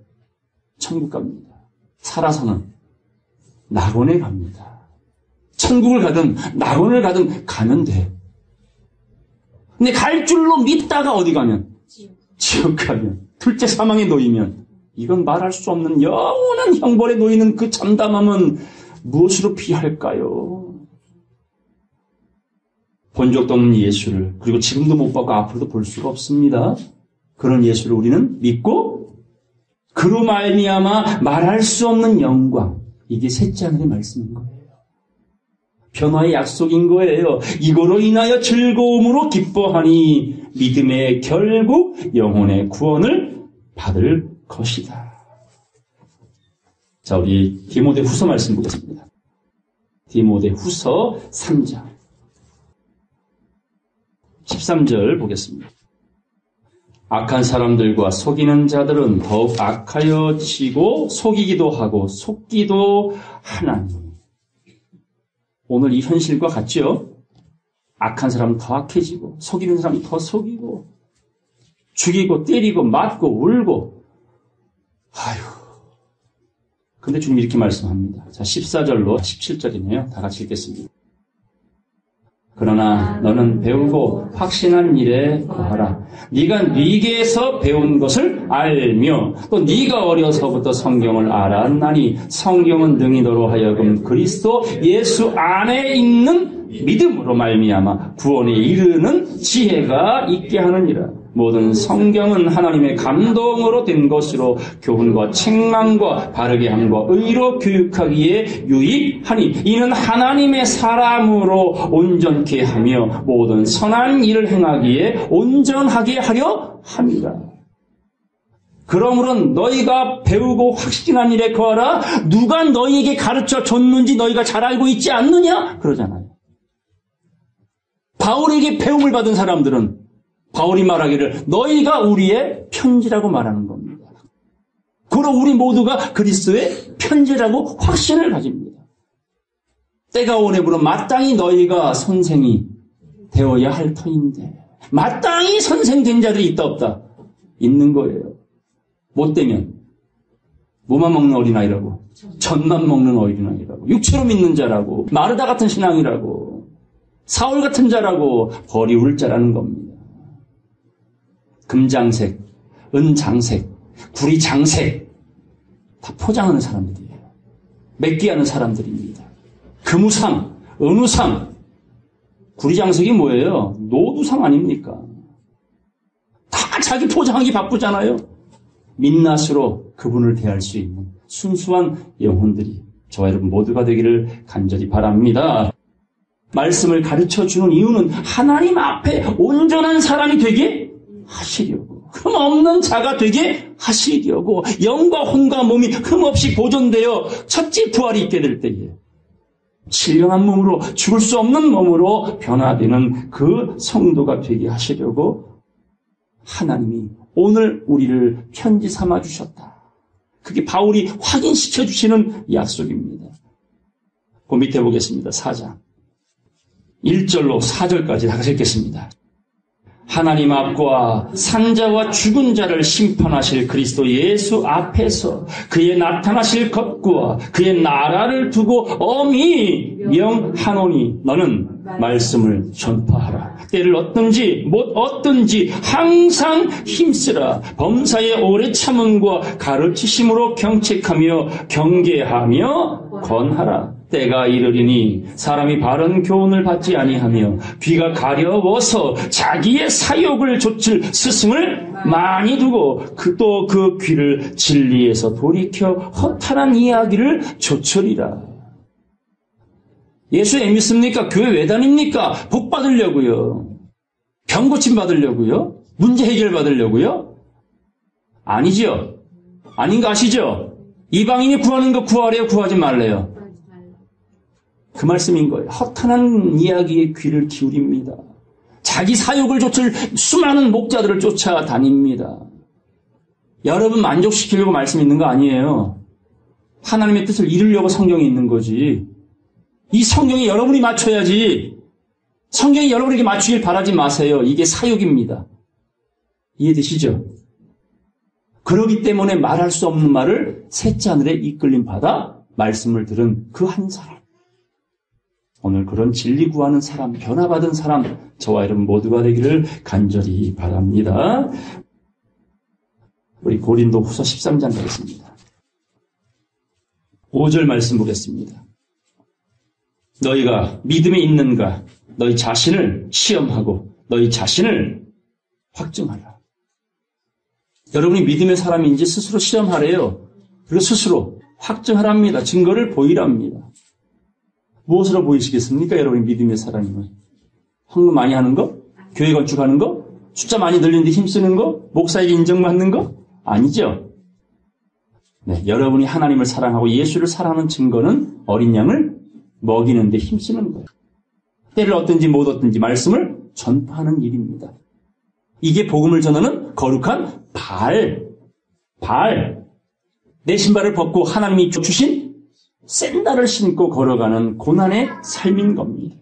천국 갑니다. 살아서는 낙원에 갑니다. 천국을 가든 낙원을 가든 가면 돼. 근데 갈 줄로 믿다가 어디 가면? 지옥 가면. 둘째 사망에 놓이면 이건 말할 수 없는 영원한 형벌에 놓이는 그 참담함은 무엇으로 비할까요? 본 적도 없는 예수를, 그리고 지금도 못 봤고 앞으로도 볼 수가 없습니다. 그런 예수를 우리는 믿고 그로 말미암아 말할 수 없는 영광, 이게 셋째 하늘의 말씀인 거예요. 변화의 약속인 거예요. 이거로 인하여 즐거움으로 기뻐하니 믿음의 결국 영혼의 구원을 받을 것이다. 자, 우리 디모데후서 말씀 보겠습니다. 디모데후서 3장 13절 보겠습니다. 악한 사람들과 속이는 자들은 더욱 악하여지고 속이기도 하고 속기도 하나니. 오늘 이 현실과 같죠? 악한 사람은 더 악해지고 속이는 사람이 더 속이고 죽이고 때리고 맞고 울고. 아휴. 근데 주님 이렇게 말씀합니다. 자, 14절로 17절이네요. 다 같이 읽겠습니다. 그러나 너는 배우고 확신한 일에 거하라. 네가 네게서 배운 것을 알며 또 네가 어려서부터 성경을 알았나니 성경은 능히 너로 하여금 그리스도 예수 안에 있는 믿음으로 말미암아 구원에 이르는 지혜가 있게 하느니라. 모든 성경은 하나님의 감동으로 된 것으로 교훈과 책망과 바르게 함과 의로 교육하기에 유익하니 이는 하나님의 사람으로 온전케 하며 모든 선한 일을 행하기에 온전하게 하려 함이라. 그러므로 너희가 배우고 확신한 일에 거하라. 누가 너희에게 가르쳐 줬는지 너희가 잘 알고 있지 않느냐? 그러잖아요. 바울에게 배움을 받은 사람들은 바울이 말하기를 너희가 우리의 편지라고 말하는 겁니다. 그러므로 우리 모두가 그리스도의 편지라고 확신을 가집니다. 때가 오네 물어 마땅히 너희가 선생이 되어야 할 터인데 마땅히 선생 된 자들이 있다 없다? 있는 거예요. 못 되면 무만 먹는 어린아이라고, 젖만 먹는 어린아이라고, 육체로 믿는 자라고, 마르다 같은 신앙이라고, 사울 같은 자라고 버리울 자라는 겁니다. 금장색, 은장색, 구리장색 다 포장하는 사람들이에요. 맺기하는 사람들입니다. 금우상, 은우상, 구리장색이 뭐예요? 노두상 아닙니까? 다 자기 포장하기 바쁘잖아요. 민낯으로 그분을 대할 수 있는 순수한 영혼들이 저와 여러분 모두가 되기를 간절히 바랍니다. 말씀을 가르쳐주는 이유는 하나님 앞에 온전한 사람이 되게 하시려고, 흠 없는 자가 되게 하시려고, 영과 혼과 몸이 흠 없이 보존되어 첫째 부활이 있게 될 때에 신령한 몸으로, 죽을 수 없는 몸으로 변화되는 그 성도가 되게 하시려고 하나님이 오늘 우리를 편지 삼아 주셨다. 그게 바울이 확인시켜 주시는 약속입니다. 그 밑에 보겠습니다. 4장 1절로 4절까지 다 같이 읽겠습니다. 하나님 앞과 산자와 죽은 자를 심판하실 그리스도 예수 앞에서 그의 나타나실 것과 그의 나라를 두고 엄히 명하노니 너는 말씀을 전파하라. 때를 얻든지 못 얻든지 항상 힘쓰라. 범사의 오래 참음과 가르치심으로 경책하며 경계하며 권하라. 때가 이르리니 사람이 바른 교훈을 받지 아니하며 귀가 가려워서 자기의 사욕을 좇을 스승을 많이 두고 또 그 귀를 진리에서 돌이켜 허탄한 이야기를 좇으리라. 예수 왜 믿습니까? 교회 왜 다닙니까? 복 받으려고요. 병 고침 받으려고요? 문제 해결 받으려고요? 아니죠. 아닌 거 아시죠? 이방인이 구하는 거 구하래요? 구하지 말래요? 그 말씀인 거예요. 허탄한 이야기에 귀를 기울입니다. 자기 사욕을 좇을 수많은 목자들을 쫓아다닙니다. 여러분 만족시키려고 말씀 있는 거 아니에요. 하나님의 뜻을 이루려고 성경이 있는 거지. 이 성경에 여러분이 맞춰야지. 성경이 여러분에게 맞추길 바라지 마세요. 이게 사욕입니다. 이해되시죠? 그러기 때문에 말할 수 없는 말을 셋째 하늘에 이끌림 받아 말씀을 들은 그 한 사람. 오늘 그런 진리 구하는 사람, 변화받은 사람, 저와 여러분 모두가 되기를 간절히 바랍니다. 우리 고린도 후서 13장 가겠습니다. 5절 말씀 보겠습니다. 너희가 믿음에 있는가? 너희 자신을 시험하고 너희 자신을 확증하라. 여러분이 믿음의 사람인지 스스로 시험하래요. 그리고 스스로 확증하랍니다. 증거를 보이랍니다. 무엇으로 보이시겠습니까? 여러분이 믿음의 사람이면. 헌금 많이 하는 거? 교회 건축하는 거? 숫자 많이 늘리는데 힘쓰는 거? 목사에게 인정받는 거? 아니죠. 네, 여러분이 하나님을 사랑하고 예수를 사랑하는 증거는 어린 양을 먹이는데 힘쓰는 거예요. 때를 얻든지 못 얻든지 말씀을 전파하는 일입니다. 이게 복음을 전하는 거룩한 발. 내 신발을 벗고 하나님이 주신 샌들을 신고 걸어가는 고난의 삶인 겁니다.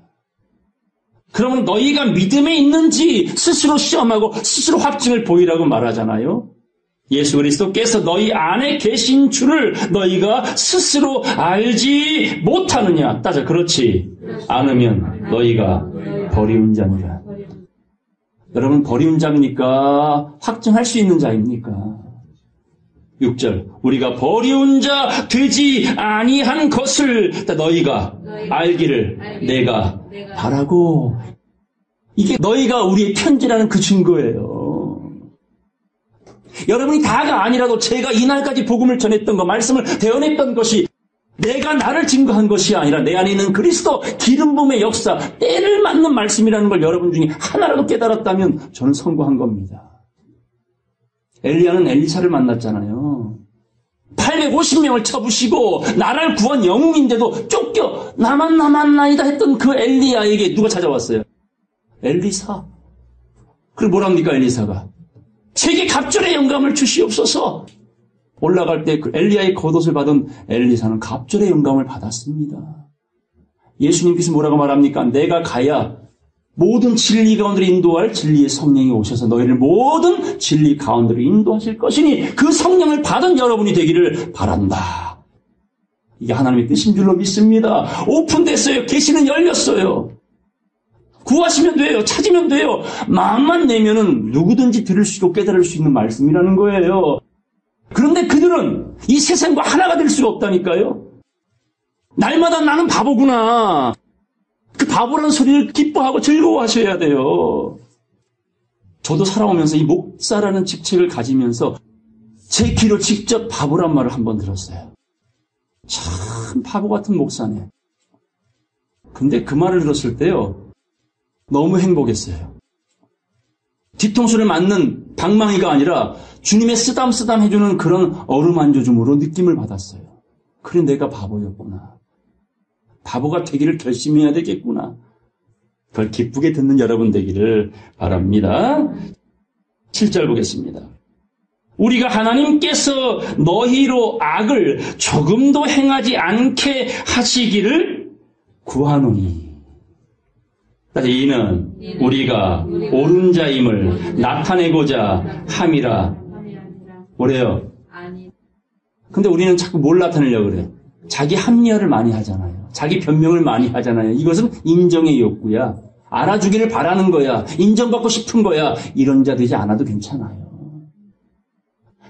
그러면 너희가 믿음에 있는지 스스로 시험하고 스스로 확증을 보이라고 말하잖아요. 예수 그리스도께서 너희 안에 계신 줄을 너희가 스스로 알지 못하느냐. 따져 그렇지 않으면 너희가 버리운 자니라. 여러분 버리운 자입니까? 확증할 수 있는 자입니까? 6절 우리가 버리운 자 되지 아니한 것을 너희가 알기를 내가 바라고. 이게 너희가 우리의 편지라는 그 증거예요. 여러분이 다가 아니라도 제가 이날까지 복음을 전했던 것, 말씀을 대언했던 것이 내가 나를 증거한 것이 아니라 내 안에 있는 그리스도 기름 부음의 역사, 때를 맞는 말씀이라는 걸 여러분 중에 하나라도 깨달았다면 저는 성공한 겁니다. 엘리야는 엘리사를 만났잖아요. 850명을 쳐부시고 나라를 구한 영웅인데도 쫓겨 나만 남았나이다 했던 그 엘리야에게 누가 찾아왔어요? 엘리사. 그리고 뭐랍니까 엘리사가? 제게 갑절의 영감을 주시옵소서. 올라갈 때 그 엘리야의 겉옷을 받은 엘리사는 갑절의 영감을 받았습니다. 예수님께서 뭐라고 말합니까? 내가 가야 모든 진리 가운데로 인도할 진리의 성령이 오셔서 너희를 모든 진리 가운데로 인도하실 것이니 그 성령을 받은 여러분이 되기를 바란다. 이게 하나님의 뜻인 줄로 믿습니다. 오픈됐어요. 계시는 열렸어요. 구하시면 돼요. 찾으면 돼요. 마음만 내면은 누구든지 들을 수 있고 깨달을 수 있는 말씀이라는 거예요. 그런데 그들은 이 세상과 하나가 될 수가 없다니까요. 날마다 나는 바보구나. 그 바보라는 소리를 기뻐하고 즐거워하셔야 돼요. 저도 살아오면서 이 목사라는 직책을 가지면서 제 귀로 직접 바보란 말을 한번 들었어요. 참 바보 같은 목사네. 근데 그 말을 들었을 때요. 너무 행복했어요. 뒤통수를 맞는 방망이가 아니라 주님의 쓰담쓰담 해주는 그런 어루만져줌으로 느낌을 받았어요. 그래 내가 바보였구나. 바보가 되기를 결심해야 되겠구나. 그걸 기쁘게 듣는 여러분 되기를 바랍니다. 7절 보겠습니다. 우리가 하나님께서 너희로 악을 조금도 행하지 않게 하시기를 구하노니. 이는 우리가 옳은 자임을 나타내고자 함이라. 뭐래요? 근데 우리는 자꾸 뭘 나타내려고 그래요? 자기 합리화를 많이 하잖아요. 자기 변명을 많이 하잖아요. 이것은 인정의 욕구야. 알아주기를 바라는 거야. 인정받고 싶은 거야. 이런 자 되지 않아도 괜찮아요.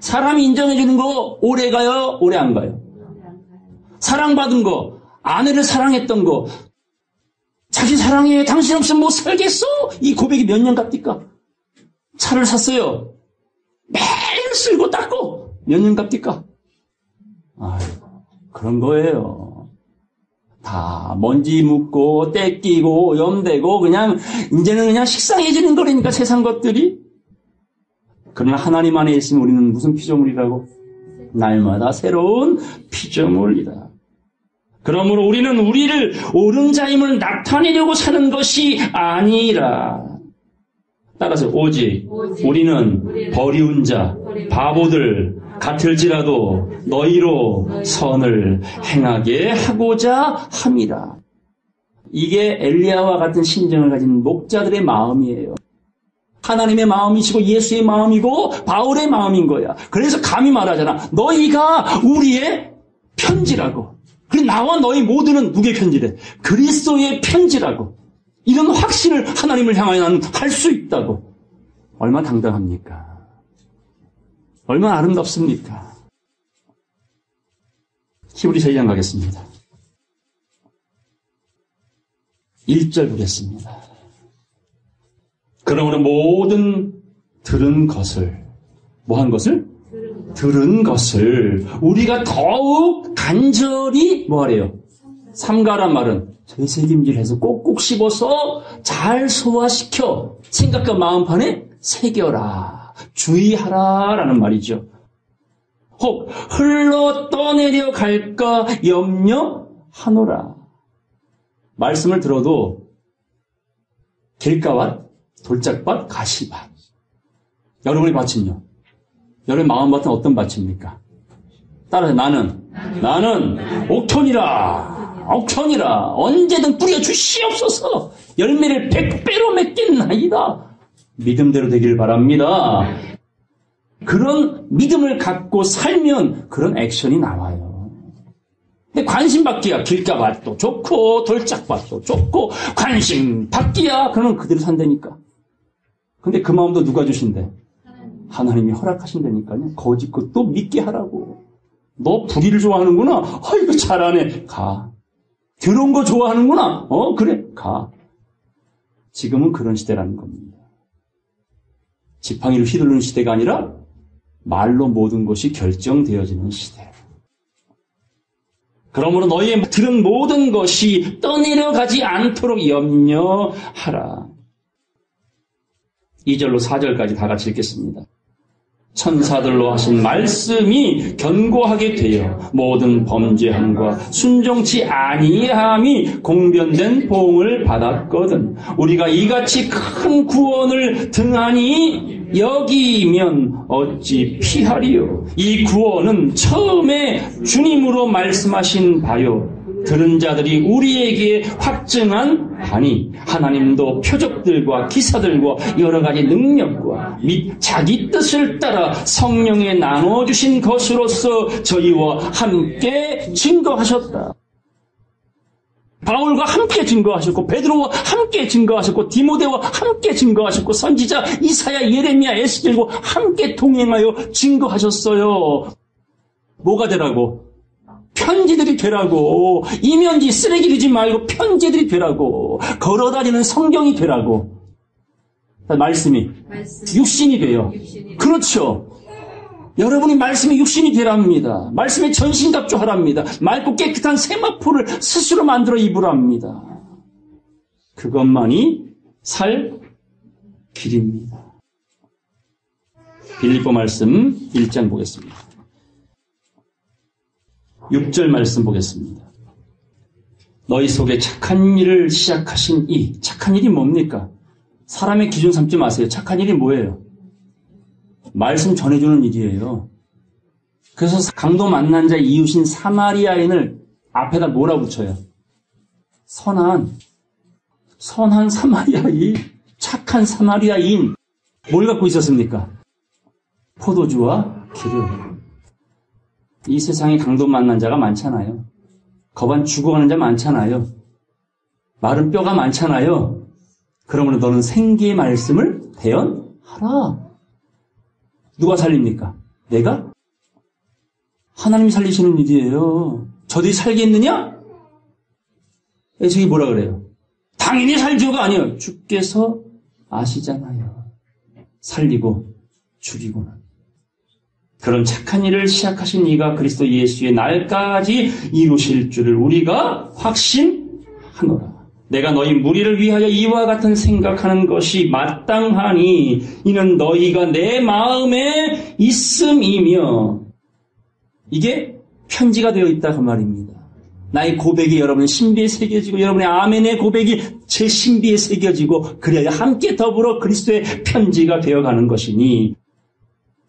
사람이 인정해주는 거 오래 가요? 오래 안 가요? 사랑받은 거, 아내를 사랑했던 거, 자기 사랑해, 당신 없으면 못 살겠어? 이 고백이 몇 년 갑니까? 차를 샀어요. 매일 쓸고 닦고 몇 년 갑니까? 그런 거예요. 다 먼지 묻고 때 끼고 염되고 그냥 이제는 그냥 식상해지는 거라니까 세상 것들이. 그러나 하나님 안에 있으면 우리는 무슨 피조물이라고? 날마다 새로운 피조물이다. 그러므로 우리는 우리를 옳은 자임을 나타내려고 사는 것이 아니라, 따라서 오직 우리는 버리운 자, 바보들 같을지라도 너희로 선을 행하게 하고자 함이라. 이게 엘리야와 같은 심정을 가진 목자들의 마음이에요. 하나님의 마음이시고 예수의 마음이고 바울의 마음인 거야. 그래서 감히 말하잖아. 너희가 우리의 편지라고. 그리고 나와 너희 모두는 누구의 편지래? 그리스도의 편지라고. 이런 확신을 하나님을 향하여 나는 할 수 있다고. 얼마나 당당합니까? 얼마나 아름답습니까? 히브리서 2장 가겠습니다. 1절 보겠습니다. 그러므로 모든 들은 것을, 뭐한 것을? 들은 것을 우리가 더욱 간절히 뭐하래요? 삼가란 말은 되새김질해서 꼭꼭 씹어서 잘 소화시켜 생각과 마음판에 새겨라, 주의하라 라는 말이죠. 혹 흘러 떠내려 갈까 염려하노라. 말씀을 들어도 길가밭, 돌짝밭, 가시밭. 여러분의 밭은요? 여러분의 마음밭은 어떤 밭입니까? 따라서 나는 옥천이라 언제든 뿌려주시옵소서. 열매를 100배로 맺겠나이다. 믿음대로 되기를 바랍니다. 그런 믿음을 갖고 살면 그런 액션이 나와요. 근데 관심 받기야. 길가밭도 좋고 돌짝밭도 좋고 관심 받기야. 그러면 그대로 산다니까. 근데 그 마음도 누가 주신대? 하나님이 허락하신다니까요. 거짓 것도 믿게 하라고. 너 부귀를 좋아하는구나. 이거 잘하네. 가. 더러운 거 좋아하는구나. 그래. 가. 지금은 그런 시대라는 겁니다. 지팡이를 휘두르는 시대가 아니라 말로 모든 것이 결정되어지는 시대. 그러므로 너희의 들은 모든 것이 떠내려가지 않도록 염려하라. 2절로 4절까지 다 같이 읽겠습니다. 천사들로 하신 말씀이 견고하게 되어 모든 범죄함과 순종치 아니함이 공변된 보응을 받았거든. 우리가 이같이 큰 구원을 등한히 여기면 어찌 피하리요. 이 구원은 처음에 주님으로 말씀하신 바요. 들은 자들이 우리에게 확증한 바니 하나님도 표적들과 기사들과 여러 가지 능력과 및 자기 뜻을 따라 성령에 나눠주신 것으로서 저희와 함께 증거하셨다. 바울과 함께 증거하셨고 베드로와 함께 증거하셨고 디모데와 함께 증거하셨고 선지자 이사야, 예레미야, 에스겔과 함께 동행하여 증거하셨어요. 뭐가 되라고? 편지들이 되라고. 이면지 쓰레기 두지 말고 편지들이 되라고. 걸어다니는 성경이 되라고. 말씀이 육신이 돼요. 그렇죠. 여러분이 말씀이 육신이 되랍니다. 말씀에 전신갑주하랍니다. 맑고 깨끗한 세마포를 스스로 만들어 입으랍니다. 그것만이 살 길입니다. 빌립보 말씀 1장 보겠습니다. 6절 말씀 보겠습니다. 너희 속에 착한 일을 시작하신 이 착한 일이 뭡니까? 사람의 기준 삼지 마세요. 착한 일이 뭐예요? 말씀 전해주는 일이에요. 그래서 강도 만난 자 이웃인 사마리아인을 앞에다 뭐라 붙여요? 선한 사마리아인, 착한 사마리아인. 뭘 갖고 있었습니까? 포도주와 기름. 이 세상에 강도 만난 자가 많잖아요. 거반 죽어가는 자 많잖아요. 마른 뼈가 많잖아요. 그러므로 너는 생기의 말씀을 대언하라. 누가 살립니까? 내가? 하나님이 살리시는 일이에요. 저들이 살겠느냐? 저기 뭐라 그래요? 당연히 살죠가 아니에요. 주께서 아시잖아요. 살리고 죽이고는. 그런 착한 일을 시작하신 이가 그리스도 예수의 날까지 이루실 줄을 우리가 확신하노라. 내가 너희 무리를 위하여 이와 같은 생각하는 것이 마땅하니 이는 너희가 내 마음에 있음이며. 이게 편지가 되어 있다 그 말입니다. 나의 고백이 여러분의 신비에 새겨지고 여러분의 아멘의 고백이 제 신비에 새겨지고 그래야 함께 더불어 그리스도의 편지가 되어가는 것이니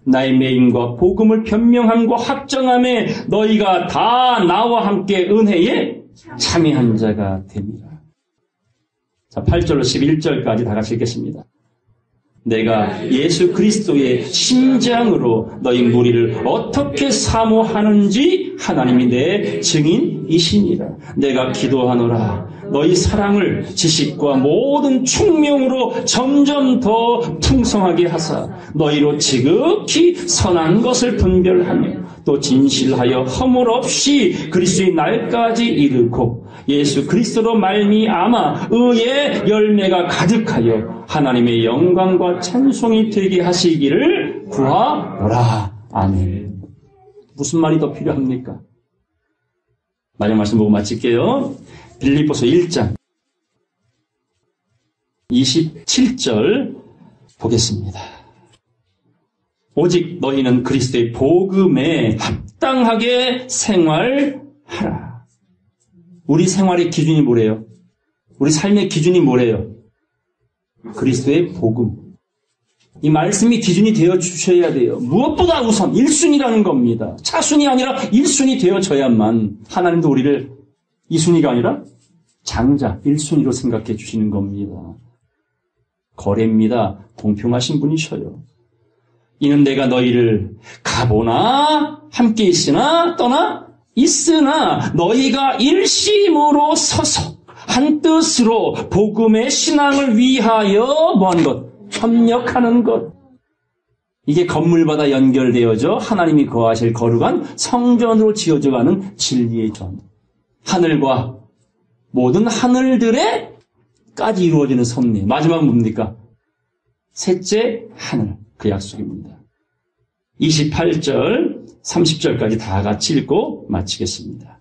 나의 매임과 복음을 변명함과 확정함에 너희가 다 나와 함께 은혜에 참여한 자가 됩니다. 자, 8절로 11절까지 다 같이 읽겠습니다. 내가 예수 그리스도의 심장으로 너희 무리를 어떻게 사모하는지 하나님이 내 증인이시니라. 내가 기도하노라. 너희 사랑을 지식과 모든 충명으로 점점 더 풍성하게 하사 너희로 지극히 선한 것을 분별하며 또 진실하여 허물 없이 그리스도의 날까지 이르고 예수 그리스도로 말미암아 의의 열매가 가득하여 하나님의 영광과 찬송이 되게 하시기를 구하노라. 아멘. 무슨 말이 더 필요합니까? 마지막 말씀 보고 마칠게요. 빌립보서 1장 27절 보겠습니다. 오직 너희는 그리스도의 복음에 합당하게 생활하라. 우리 생활의 기준이 뭐래요? 우리 삶의 기준이 뭐래요? 그리스도의 복음. 이 말씀이 기준이 되어 주셔야 돼요. 무엇보다 우선 1순위라는 겁니다. 차순위 아니라 1순위 되어져야만 하나님도 우리를 2순위가 아니라 장자 1순위로 생각해 주시는 겁니다. 거래입니다. 공평하신 분이셔요. 이는 내가 너희를 가보나 함께 있으나 떠나 있으나 너희가 일심으로 서서 한 뜻으로 복음의 신앙을 위하여 뭐하는 것? 협력하는 것. 이게 건물마다 연결되어져 하나님이 거하실 거룩한 성전으로 지어져가는 진리의 전. 하늘과 모든 하늘들에까지 이루어지는 섭리. 마지막은 뭡니까? 셋째 하늘. 그 약속입니다. 28절, 30절까지 다 같이 읽고 마치겠습니다.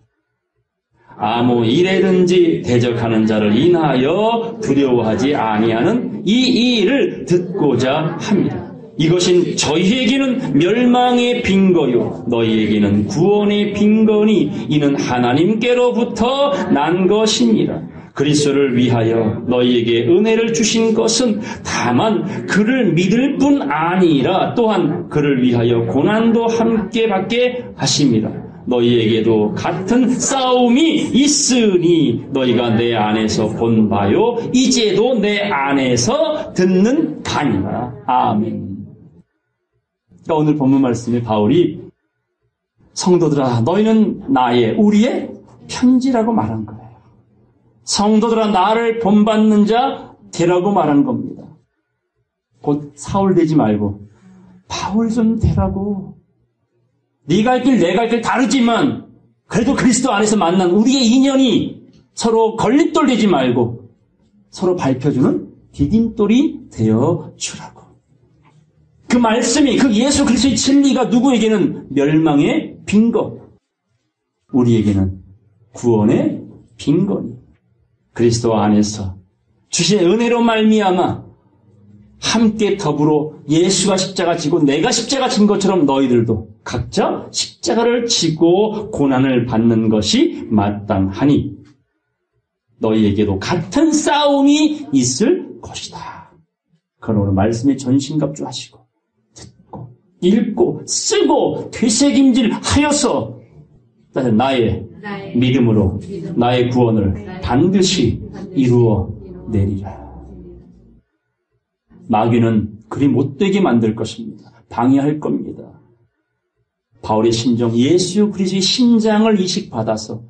아무 일에든지 대적하는 자를 인하여 두려워하지 아니하는 이 일을 듣고자 합니다. 이것은 저희에게는 멸망의 빈거요 너희에게는 구원의 빈거니 이는 하나님께로부터 난 것이니라. 그리스도를 위하여 너희에게 은혜를 주신 것은 다만 그를 믿을 뿐 아니라 또한 그를 위하여 고난도 함께 받게 하심이라. 너희에게도 같은 싸움이 있으니 너희가 내 안에서 본 바요 이제도 내 안에서 듣는 바니라. 아멘. 그러니까 오늘 본문 말씀에 바울이 성도들아 너희는 우리의 편지라고 말한 거예요. 성도들아 나를 본받는 자 되라고 말한 겁니다. 곧 사울 되지 말고 바울 좀 되라고. 네가 할 길 내가 할 길 다르지만 그래도 그리스도 안에서 만난 우리의 인연이 서로 걸림돌 되지 말고 서로 밝혀주는 디딤돌이 되어주라고. 그 말씀이 그 예수 그리스도의 진리가 누구에게는 멸망의 빈거 우리에게는 구원의 빈거니 그리스도 안에서 주신 은혜로 말미암아 함께 더불어 예수가 십자가 지고 내가 십자가 진 것처럼 너희들도 각자 십자가를 지고 고난을 받는 것이 마땅하니 너희에게도 같은 싸움이 있을 것이다. 그러므로 말씀에 전신갑주하시고 듣고 읽고 쓰고 되새김질 하여서 나의 믿음으로 나의 구원을 반드시 이루어 내리라. 마귀는 그리 못되게 만들 것입니다. 방해할 겁니다. 바울의 심정, 예수 그리스도의 심장을 이식받아서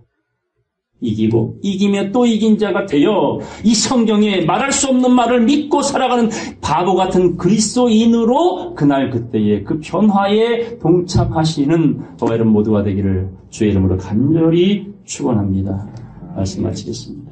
이기고 이기며 또 이긴 자가 되어 이 성경에 말할 수 없는 말을 믿고 살아가는 바보 같은 그리스도인으로 그날 그때의 그 변화에 동참하시는 저와 여러분 모두가 되기를 주의 이름으로 간절히 축원합니다. 말씀 마치겠습니다.